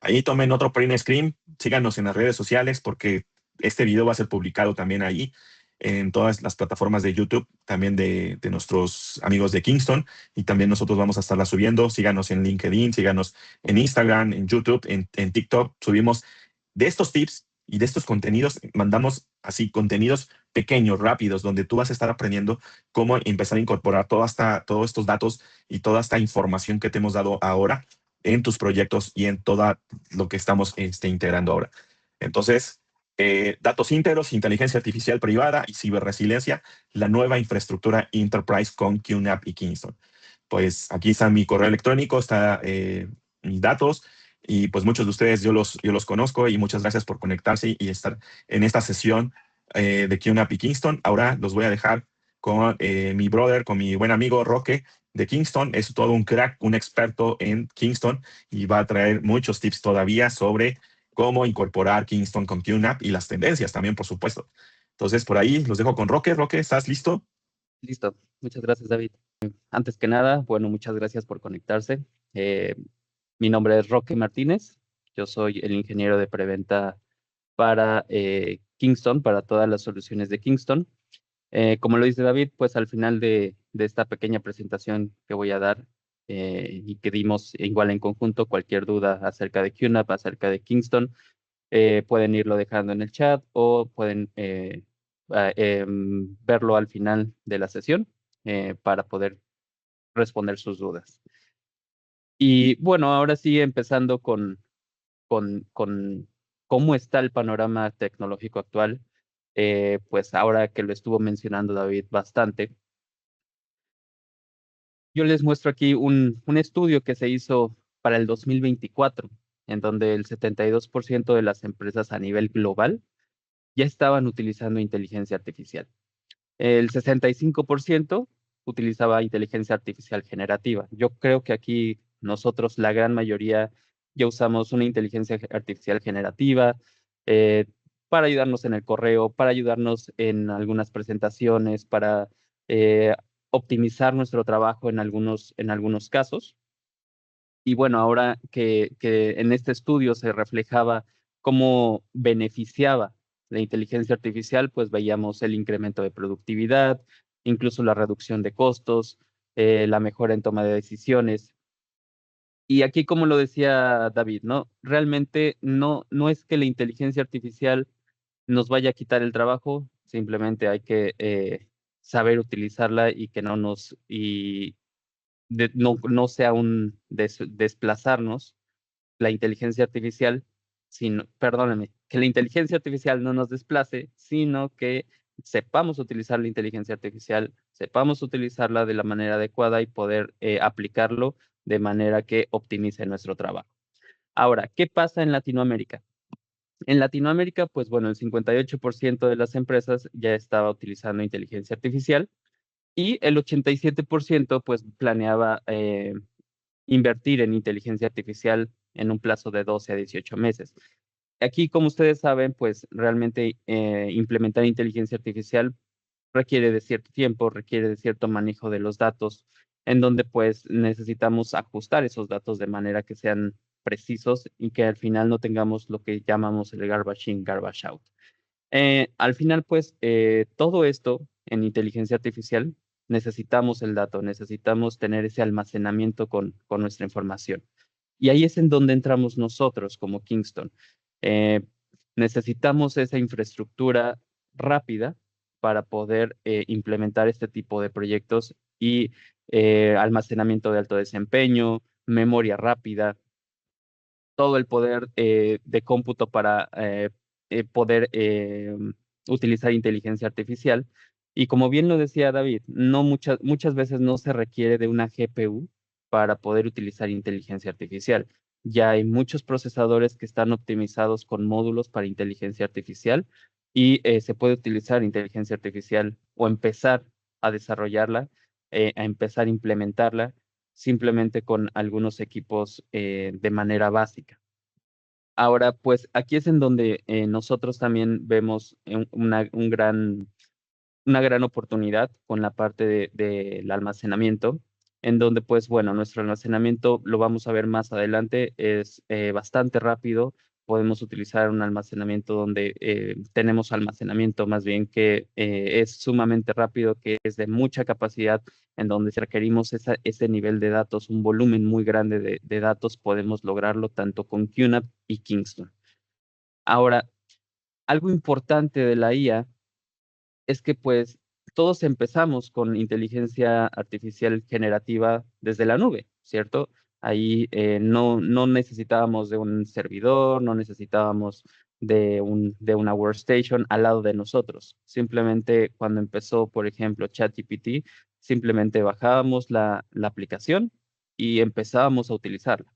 A: Ahí tomen otro print screen, síganos en las redes sociales porque este video va a ser publicado también ahí en todas las plataformas de YouTube, también de nuestros amigos de Kingston, y también nosotros vamos a estarla subiendo. Síganos en LinkedIn, síganos en Instagram, en YouTube, en TikTok. Subimos de estos tips Y de estos contenidos mandamos así contenidos pequeños, rápidos, donde tú vas a estar aprendiendo cómo empezar a incorporar todos estos datos y toda esta información que te hemos dado ahora en tus proyectos y en todo lo que estamos integrando ahora. Entonces, datos íntegros, inteligencia artificial privada y ciberresiliencia, la nueva infraestructura Enterprise con QNAP y Kingston. Pues aquí está mi correo electrónico, está mis datos y pues muchos de ustedes yo los conozco y muchas gracias por conectarse y estar en esta sesión de QNAP y Kingston. Ahora los voy a dejar con mi brother, con mi buen amigo Roque de Kingston. Es todo un crack, un experto en Kingston y va a traer muchos tips todavía sobre cómo incorporar Kingston con QNAP y las tendencias también, por supuesto. Entonces, por ahí los dejo con Roque. Roque, ¿estás listo?
B: Listo. Muchas gracias, David. Antes que nada, bueno, muchas gracias por conectarse. Mi nombre es Roque Martínez. Yo soy el ingeniero de preventa para Kingston, para todas las soluciones de Kingston. Como lo dice David, pues al final de esta pequeña presentación que voy a dar y que dimos igual en conjunto, cualquier duda acerca de QNAP, acerca de Kingston, pueden irlo dejando en el chat o pueden verlo al final de la sesión para poder responder sus dudas. Y bueno, ahora sí, empezando con cómo está el panorama tecnológico actual, pues ahora que lo estuvo mencionando David bastante, yo les muestro aquí un estudio que se hizo para el 2024, en donde el 72% de las empresas a nivel global ya estaban utilizando inteligencia artificial. El 65% utilizaba inteligencia artificial generativa. Yo creo que aquí nosotros, la gran mayoría, ya usamos una inteligencia artificial generativa eh, para ayudarnos en el correo, para ayudarnos en algunas presentaciones, para eh, optimizar nuestro trabajo en algunos casos. Y bueno, ahora que en este estudio se reflejaba cómo beneficiaba la inteligencia artificial, pues veíamos el incremento de productividad, incluso la reducción de costos, la mejora en toma de decisiones. Y aquí, como lo decía David, ¿no? Realmente no es que la inteligencia artificial nos vaya a quitar el trabajo, simplemente hay que saber utilizarla y que no sea un desplazarnos la inteligencia artificial, perdóname, que la inteligencia artificial no nos desplace, sino que sepamos utilizar la inteligencia artificial, sepamos utilizarla de la manera adecuada y poder aplicarlo de manera que optimice nuestro trabajo. Ahora, ¿qué pasa en Latinoamérica? En Latinoamérica, pues bueno, el 58% de las empresas ya estaba utilizando inteligencia artificial y el 87% pues planeaba invertir en inteligencia artificial en un plazo de 12 a 18 meses. Aquí, como ustedes saben, pues realmente implementar inteligencia artificial requiere de cierto tiempo, requiere de cierto manejo de los datos, en donde pues necesitamos ajustar esos datos de manera que sean precisos y que al final no tengamos lo que llamamos el garbage in, garbage out. Al final, pues, todo esto en inteligencia artificial necesitamos el dato, necesitamos tener ese almacenamiento con nuestra información. Y ahí es en donde entramos nosotros como Kingston. Eh, Necesitamos esa infraestructura rápida para poder implementar este tipo de proyectos y almacenamiento de alto desempeño, memoria rápida, todo el poder de cómputo para poder utilizar inteligencia artificial. Y como bien lo decía David, no muchas veces no se requiere de una GPU para poder utilizar inteligencia artificial. Ya hay muchos procesadores que están optimizados con módulos para inteligencia artificial y se puede utilizar inteligencia artificial o empezar a desarrollarla, a empezar a implementarla simplemente con algunos equipos de manera básica. Ahora, pues aquí es en donde nosotros también vemos una gran oportunidad con la parte del almacenamiento, en donde pues bueno, nuestro almacenamiento, lo vamos a ver más adelante, es bastante rápido. Podemos utilizar un almacenamiento donde tenemos almacenamiento más bien que es sumamente rápido, que es de mucha capacidad, en donde si requerimos ese nivel de datos, un volumen muy grande de datos, podemos lograrlo tanto con QNAP y Kingston. Ahora, algo importante de la IA es que pues todos empezamos con inteligencia artificial generativa desde la nube, ¿cierto? Ahí no necesitábamos de un servidor, no necesitábamos de una workstation al lado de nosotros. Simplemente cuando empezó, por ejemplo, ChatGPT, simplemente bajábamos la aplicación y empezábamos a utilizarla.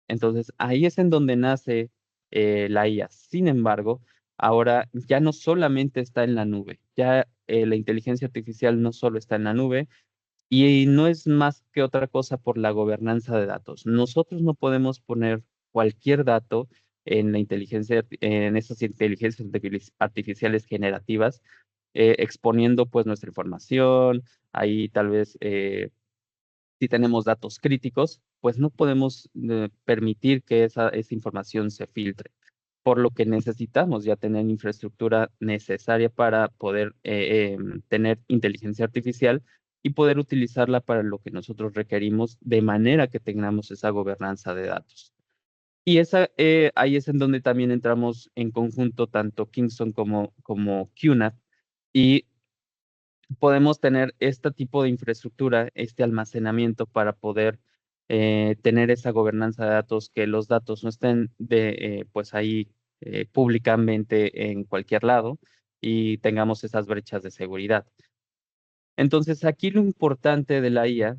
B: Entonces, ahí es en donde nace la IA. Sin embargo, ahora ya no solamente está en la nube, ya la inteligencia artificial no solo está en la nube y no es más que otra cosa por la gobernanza de datos. Nosotros no podemos poner cualquier dato en la en esas inteligencias artificiales generativas, exponiendo pues nuestra información, ahí tal vez si tenemos datos críticos, pues no podemos permitir que esa información se filtre, por lo que necesitamos ya tener infraestructura necesaria para poder tener inteligencia artificial y poder utilizarla para lo que nosotros requerimos de manera que tengamos esa gobernanza de datos. Y ahí es en donde también entramos en conjunto tanto Kingston como QNAP y podemos tener este tipo de infraestructura, este almacenamiento para poder tener esa gobernanza de datos, que los datos no estén pues ahí públicamente en cualquier lado y tengamos esas brechas de seguridad. Entonces, aquí lo importante de la IA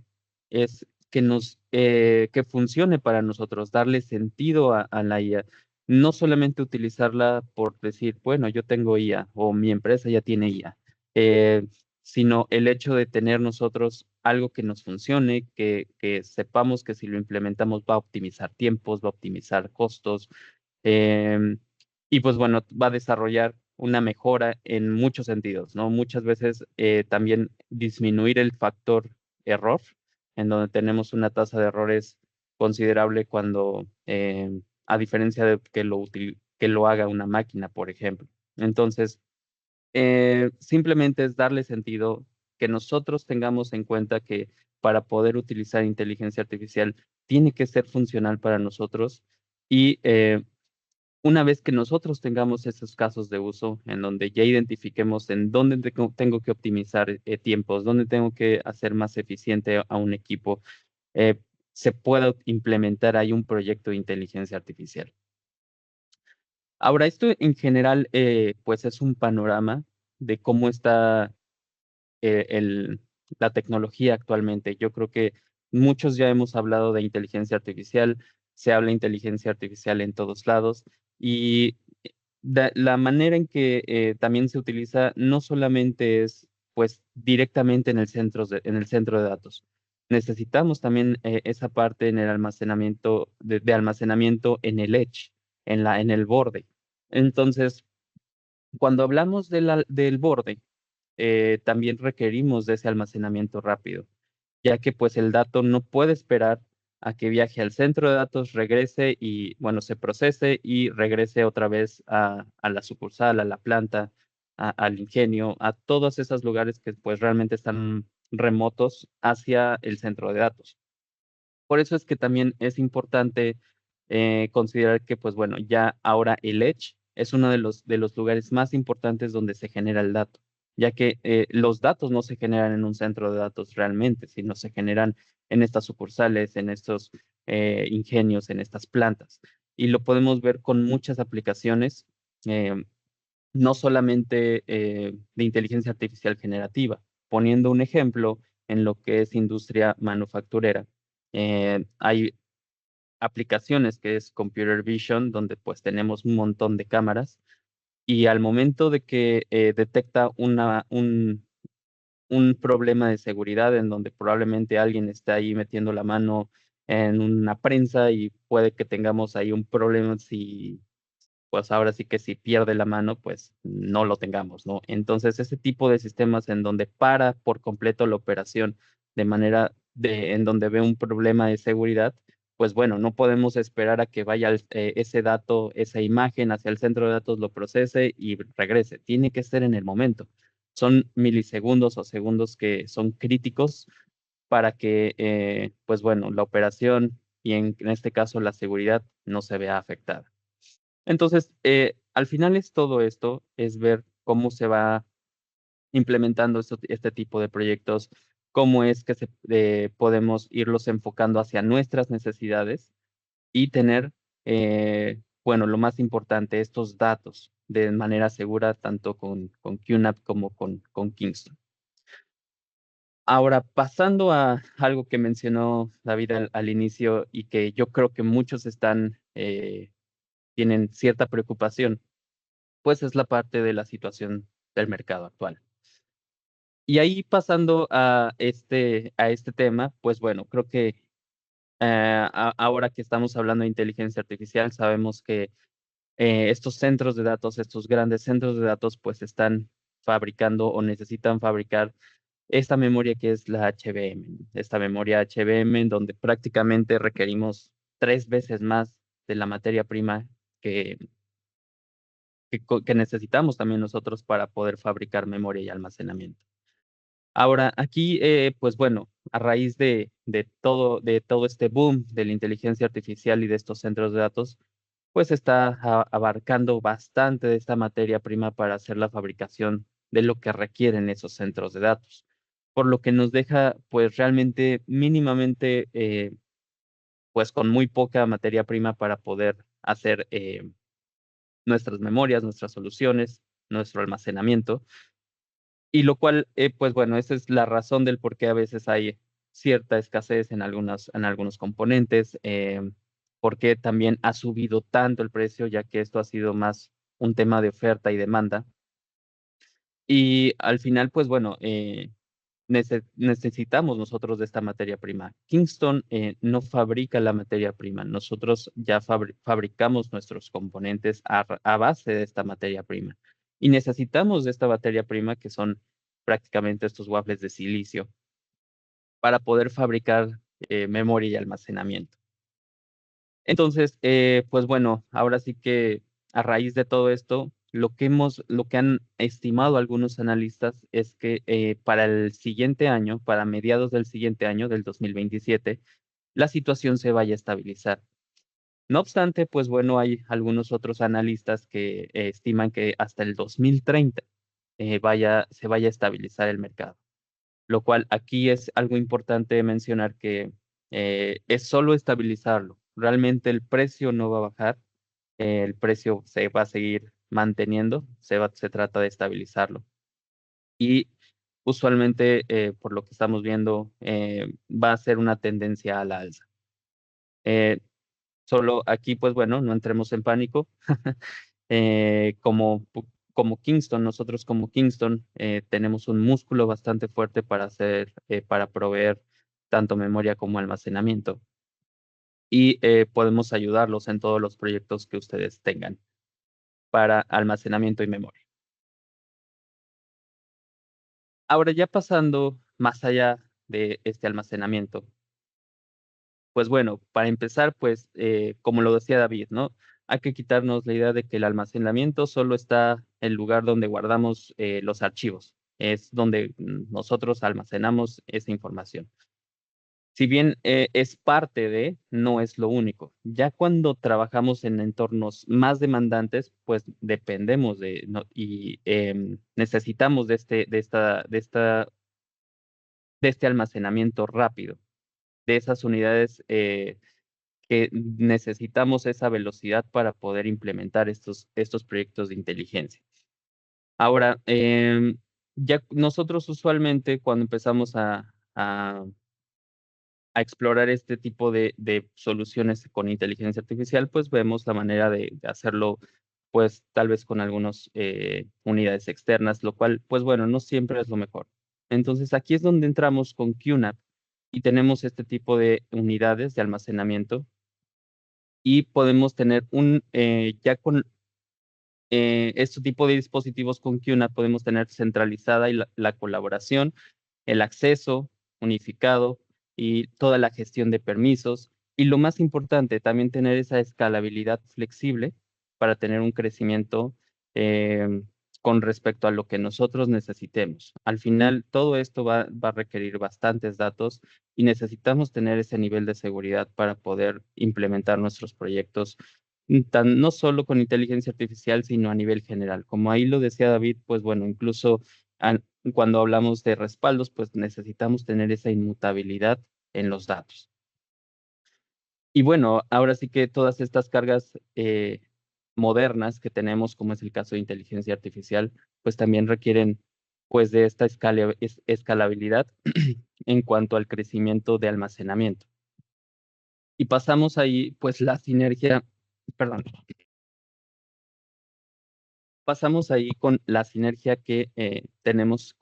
B: es que funcione para nosotros, darle sentido a la IA. No solamente utilizarla por decir, bueno, yo tengo IA o mi empresa ya tiene IA, eh, sino el hecho de tener nosotros algo que nos funcione, que sepamos que si lo implementamos va a optimizar tiempos, va a optimizar costos, em, y pues bueno, va a desarrollar una mejora en muchos sentidos, ¿no? Muchas veces también disminuir el factor error, en donde tenemos una tasa de errores considerable cuando, a diferencia de que lo haga una máquina, por ejemplo. Entonces, simplemente es darle sentido, que nosotros tengamos en cuenta que para poder utilizar inteligencia artificial tiene que ser funcional para nosotros y una vez que nosotros tengamos esos casos de uso en donde ya identifiquemos en dónde tengo que optimizar tiempos, dónde tengo que hacer más eficiente a un equipo, eh, se pueda implementar ahí un proyecto de inteligencia artificial. Ahora, esto en general, pues es un panorama de cómo está eh, el- la tecnología actualmente. Yo creo que muchos ya hemos hablado de inteligencia artificial, se habla de inteligencia artificial en todos lados y la manera en que también se utiliza no solamente es pues directamente en en el centro de datos. Necesitamos también esa parte en el almacenamiento, de almacenamiento en el edge, en el borde. Entonces, cuando hablamos del borde, también requerimos de ese almacenamiento rápido, ya que pues el dato no puede esperar a que viaje al centro de datos, regrese y, bueno, se procese y regrese otra vez a la sucursal, a la planta, al ingenio, a todos esos lugares que pues realmente están remotos hacia el centro de datos. Por eso es que también es importante considerar que, pues bueno, ya ahora el Edge es uno de los lugares más importantes donde se genera el dato, ya que los datos no se generan en un centro de datos realmente, sino se generan en estas sucursales, en estos ingenios, en estas plantas. Y lo podemos ver con muchas aplicaciones, eh, no solamente de inteligencia artificial generativa. Poniendo un ejemplo en lo que es industria manufacturera, hay aplicaciones que es Computer Vision, donde pues tenemos un montón de cámaras y al momento de que detecta un problema de seguridad en donde probablemente alguien está ahí metiendo la mano en una prensa y puede que tengamos ahí un problema si, pues ahora sí que si pierde la mano, pues no lo tengamos, ¿no? Entonces, ese tipo de sistemas en donde para por completo la operación de manera en donde ve un problema de seguridad, pues bueno, no podemos esperar a que vaya ese dato, esa imagen hacia el centro de datos, lo procese y regrese. Tiene que ser en el momento. Son milisegundos o segundos que son críticos para que, pues bueno, la operación y en este caso la seguridad no se vea afectada. Entonces, al final es todo esto, es ver cómo se va implementando este tipo de proyectos, cómo es que podemos irlos enfocando hacia nuestras necesidades y tener, bueno, lo más importante, estos datos de manera segura, tanto con QNAP como con Kingston. Ahora, pasando a algo que mencionó David al inicio y que yo creo que muchos tienen cierta preocupación, pues es la parte de la situación del mercado actual. Y ahí pasando a este tema, pues bueno, creo que ahora que estamos hablando de inteligencia artificial, sabemos que estos centros de datos, estos grandes centros de datos, pues están fabricando o necesitan fabricar esta memoria que es la HBM, esta memoria HBM en donde prácticamente requerimos 3 veces más de la materia prima que, que necesitamos también nosotros para poder fabricar memoria y almacenamiento. Ahora, aquí, pues bueno, a raíz de todo este boom de la inteligencia artificial y de estos centros de datos, pues está abarcando bastante de esta materia prima para hacer la fabricación de lo que requieren esos centros de datos, por lo que nos deja pues realmente mínimamente, pues con muy poca materia prima para poder hacer nuestras memorias, nuestras soluciones, nuestro almacenamiento. Y lo cual, pues bueno, esa es la razón del por qué a veces hay cierta escasez en algunos componentes, porque también ha subido tanto el precio, ya que esto ha sido más un tema de oferta y demanda. Y al final, pues bueno, necesitamos nosotros de esta materia prima. Kingston no fabrica la materia prima, nosotros ya fabricamos nuestros componentes a base de esta materia prima. Y necesitamos de esta materia prima que son prácticamente estos waffles de silicio para poder fabricar memoria y almacenamiento. Entonces, pues bueno, ahora sí que a raíz de todo esto, lo que han estimado algunos analistas es que para el siguiente año, para mediados del siguiente año, del 2027, la situación se vaya a estabilizar. No obstante, pues bueno, hay algunos otros analistas que estiman que hasta el 2030 se vaya a estabilizar el mercado, lo cual aquí es algo importante mencionar que es solo estabilizarlo. Realmente el precio no va a bajar, el precio se va a seguir manteniendo, se trata de estabilizarlo. Y usualmente, por lo que estamos viendo, va a ser una tendencia a la alza. Eh, Solo aquí, pues bueno, no entremos en pánico. Como Kingston, nosotros como Kingston tenemos un músculo bastante fuerte para proveer tanto memoria como almacenamiento. Y podemos ayudarlos en todos los proyectos que ustedes tengan para almacenamiento y memoria. Ahora ya pasando más allá de este almacenamiento, pues bueno, para empezar, pues como lo decía David, ¿no? Hay que quitarnos la idea de que el almacenamiento solo está en el lugar donde guardamos los archivos. Es donde nosotros almacenamos esa información. Si bien es parte de, no es lo único. Ya cuando trabajamos en entornos más demandantes, pues dependemos y necesitamos de este almacenamiento rápido, de esas unidades que necesitamos esa velocidad para poder implementar estos proyectos de inteligencia. Ahora, ya nosotros usualmente cuando empezamos a explorar este tipo de soluciones con inteligencia artificial, pues vemos la manera de hacerlo, pues tal vez con algunas unidades externas, lo cual, pues bueno, no siempre es lo mejor. Entonces aquí es donde entramos con QNAP y tenemos este tipo de unidades de almacenamiento y podemos tener ya con este tipo de dispositivos con QNAP podemos tener centralizada la colaboración, el acceso unificado y toda la gestión de permisos. Y lo más importante, también tener esa escalabilidad flexible para tener un crecimiento eh, con respecto a lo que nosotros necesitemos. Al final, todo esto va a requerir bastantes datos y necesitamos tener ese nivel de seguridad para poder implementar nuestros proyectos no solo con inteligencia artificial, sino a nivel general. Como ahí lo decía David, pues bueno, incluso cuando hablamos de respaldos, pues necesitamos tener esa inmutabilidad en los datos. Y bueno, ahora sí que todas estas cargas modernas que tenemos, como es el caso de inteligencia artificial, pues también requieren pues de esta escalabilidad en cuanto al crecimiento de almacenamiento. Y pasamos ahí pues la sinergia, perdón, pasamos ahí con la sinergia que tenemos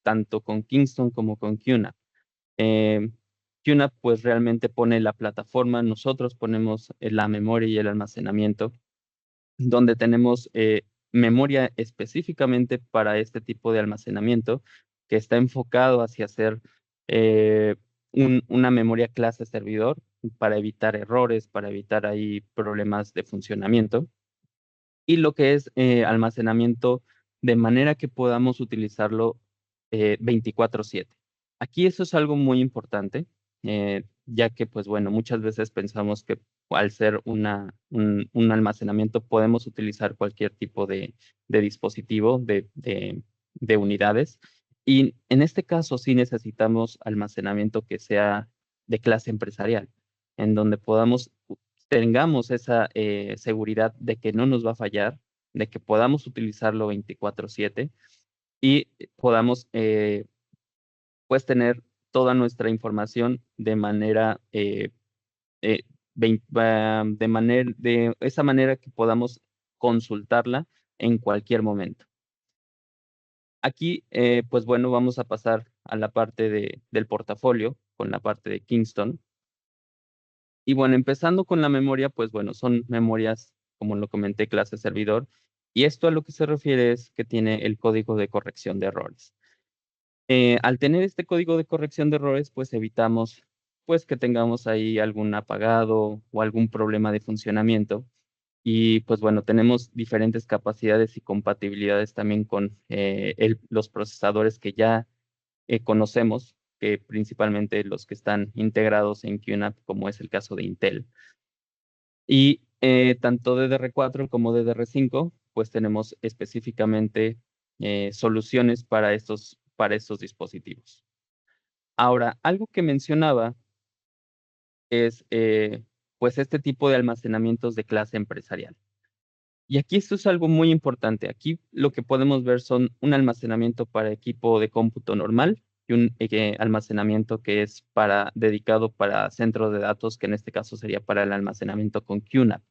B: tanto con Kingston como con QNAP. Eh, QNAP pues realmente pone la plataforma, nosotros ponemos la memoria y el almacenamiento, donde tenemos memoria específicamente para este tipo de almacenamiento que está enfocado hacia hacer eh, una memoria clase servidor para evitar errores, para evitar ahí problemas de funcionamiento y lo que es almacenamiento de manera que podamos utilizarlo 24/7. Aquí eso es algo muy importante, ya que, pues bueno, muchas veces pensamos que al ser un almacenamiento podemos utilizar cualquier tipo de dispositivo, de unidades. Y en este caso sí necesitamos almacenamiento que sea de clase empresarial, en donde tengamos esa seguridad de que no nos va a fallar, de que podamos utilizarlo 24/7 y podamos pues tener toda nuestra información de manera eh, de esa manera que podamos consultarla en cualquier momento. Aquí, pues bueno, vamos a pasar a la parte del portafolio con la parte de Kingston. Y bueno, empezando con la memoria, pues bueno, son memorias, como lo comenté, clase servidor. Y esto a lo que se refiere es que tiene el código de corrección de errores. Al tener este código de corrección de errores, pues evitamos pues que tengamos ahí algún apagado o algún problema de funcionamiento. Y pues bueno, tenemos diferentes capacidades y compatibilidades también con los procesadores que ya conocemos, que principalmente los que están integrados en QNAP, como es el caso de Intel. Y tanto DDR4 como DDR5, pues tenemos específicamente soluciones para estos dispositivos. Ahora, algo que mencionaba es pues este tipo de almacenamientos de clase empresarial. Y aquí esto es algo muy importante. Aquí lo que podemos ver son un almacenamiento para equipo de cómputo normal y un almacenamiento que es dedicado para centros de datos, que en este caso sería para el almacenamiento con QNAP.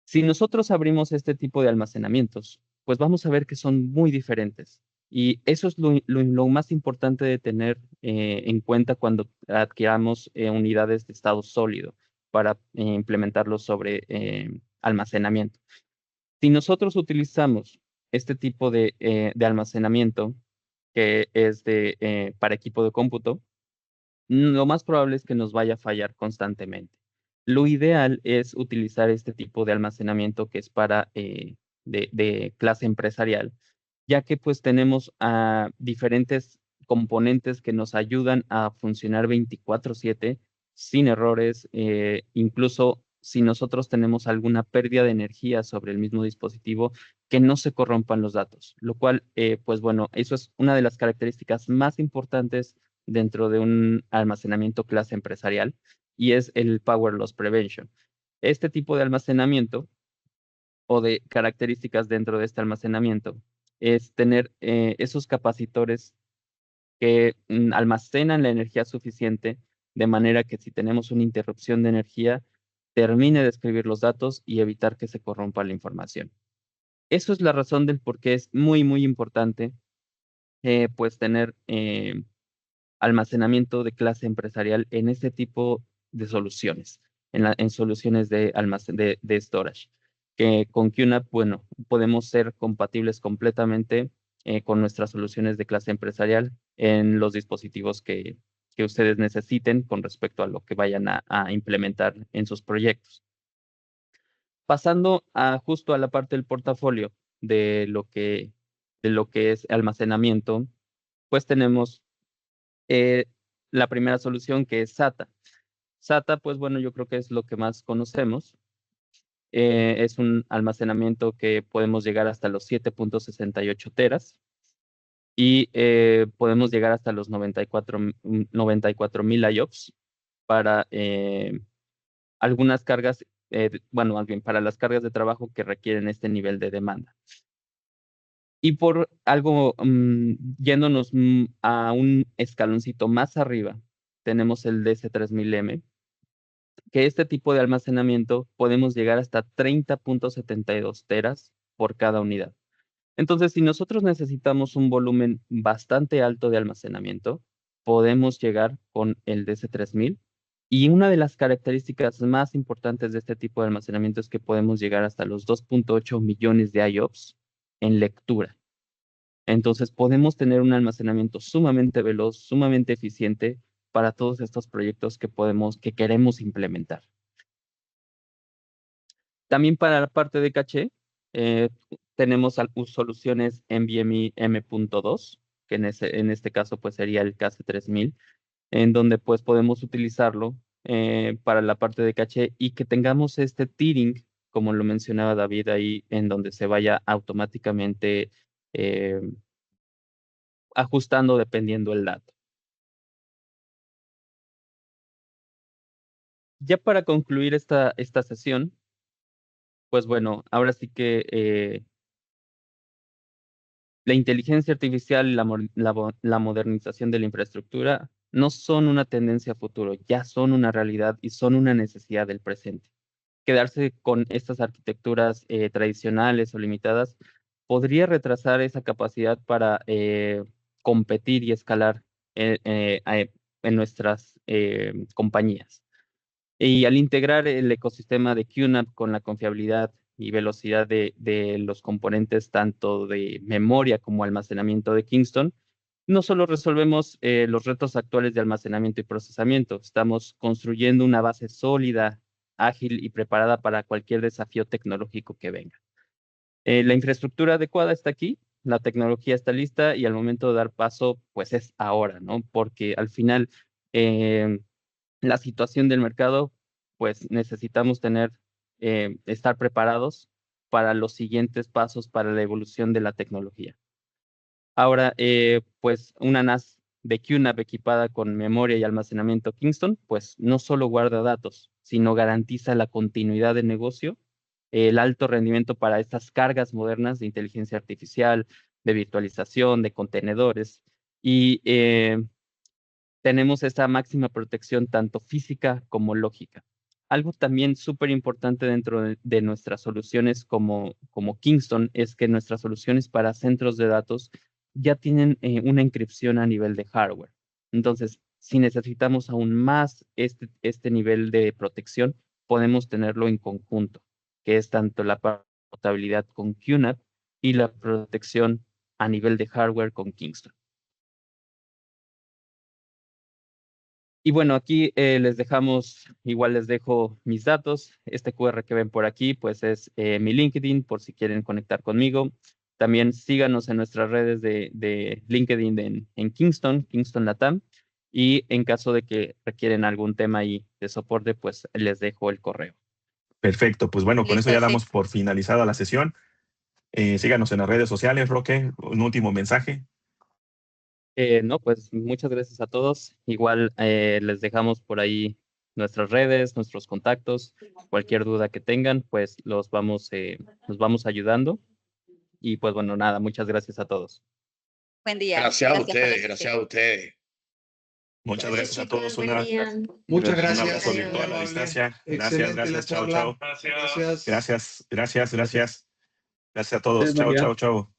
B: Si nosotros abrimos este tipo de almacenamientos, pues vamos a ver que son muy diferentes. Y eso es lo más importante de tener en cuenta cuando adquiramos unidades de estado sólido para implementarlos sobre almacenamiento. Si nosotros utilizamos este tipo de almacenamiento que es para equipo de cómputo, lo más probable es que nos vaya a fallar constantemente. Lo ideal es utilizar este tipo de almacenamiento que es de clase empresarial, ya que pues tenemos diferentes componentes que nos ayudan a funcionar 24/7 sin errores, incluso si nosotros tenemos alguna pérdida de energía sobre el mismo dispositivo, que no se corrompan los datos, lo cual, pues bueno, eso es una de las características más importantes dentro de un almacenamiento clase empresarial y es el Power Loss Prevention. Este tipo de almacenamiento o de características dentro de este almacenamiento es tener esos capacitores que almacenan la energía suficiente de manera que si tenemos una interrupción de energía, termine de escribir los datos y evitar que se corrompa la información. Eso es la razón del por qué es muy, muy importante pues tener almacenamiento de clase empresarial en este tipo de soluciones, en soluciones de storage. Que con QNAP, bueno, podemos ser compatibles completamente con nuestras soluciones de clase empresarial en los dispositivos que ustedes necesiten con respecto a lo que vayan a implementar en sus proyectos. Pasando justo a la parte del portafolio de lo que es almacenamiento, pues tenemos eh, la primera solución que es SATA. SATA, pues bueno, yo creo que es lo que más conocemos. Es un almacenamiento que podemos llegar hasta los 7.68 teras y podemos llegar hasta los 94,000 IOPS para algunas cargas, bueno, más bien para las cargas de trabajo que requieren este nivel de demanda. Y por algo, yéndonos a un escaloncito más arriba, tenemos el DS3000M, que este tipo de almacenamiento podemos llegar hasta 30.72 teras por cada unidad. Entonces, si nosotros necesitamos un volumen bastante alto de almacenamiento, podemos llegar con el DS3000. Y una de las características más importantes de este tipo de almacenamiento es que podemos llegar hasta los 2.8 millones de IOPS en lectura. Entonces, podemos tener un almacenamiento sumamente veloz, sumamente eficiente para todos estos proyectos que queremos implementar. También para la parte de caché, tenemos soluciones NVMe M.2, que en este caso pues sería el KC3000, en donde pues podemos utilizarlo para la parte de caché y que tengamos este tiering, como lo mencionaba David ahí, en donde se vaya automáticamente ajustando dependiendo el dato. Ya para concluir esta sesión, pues bueno, ahora sí que la inteligencia artificial y la modernización de la infraestructura no son una tendencia a futuro, ya son una realidad y son una necesidad del presente. Quedarse con estas arquitecturas tradicionales o limitadas podría retrasar esa capacidad para competir y escalar en nuestras compañías. Y al integrar el ecosistema de QNAP con la confiabilidad y velocidad de los componentes tanto de memoria como almacenamiento de Kingston, no solo resolvemos los retos actuales de almacenamiento y procesamiento, estamos construyendo una base sólida, ágil y preparada para cualquier desafío tecnológico que venga. La infraestructura adecuada está aquí, la tecnología está lista y al momento de dar paso, pues es ahora, ¿no? Porque al final la situación del mercado, pues necesitamos estar preparados para los siguientes pasos para la evolución de la tecnología. Ahora, pues una NAS de QNAP equipada con memoria y almacenamiento Kingston, pues no solo guarda datos, sino garantiza la continuidad de negocio, el alto rendimiento para estas cargas modernas de inteligencia artificial, de virtualización, de contenedores y tenemos esa máxima protección tanto física como lógica. Algo también súper importante dentro de nuestras soluciones como Kingston es que nuestras soluciones para centros de datos ya tienen una encripción a nivel de hardware. Entonces, si necesitamos aún más este nivel de protección, podemos tenerlo en conjunto, que es tanto la portabilidad con QNAP y la protección a nivel de hardware con Kingston. Y bueno, aquí igual les dejo mis datos. Este QR que ven por aquí, pues es mi LinkedIn, por si quieren conectar conmigo. También síganos en nuestras redes de LinkedIn en Kingston Latam. Y en caso de que requieren algún tema ahí de soporte, pues les dejo el correo.
A: Perfecto, pues bueno, con eso ya damos por finalizada la sesión. Síganos en las redes sociales, Roque. Un último mensaje.
B: No, pues muchas gracias a todos. Igual les dejamos por ahí nuestras redes, nuestros contactos. Cualquier duda que tengan, pues nos vamos ayudando. Y pues bueno, nada, muchas gracias a todos.
C: Buen día.
D: Gracias a ustedes, gracias a ustedes.
A: Muchas gracias a todos.
D: Muchas
A: Un
D: gracias.
A: abrazo virtual a la distancia. Gracias. Chao, chao.
D: Gracias.
A: Gracias a todos. Chao, chao.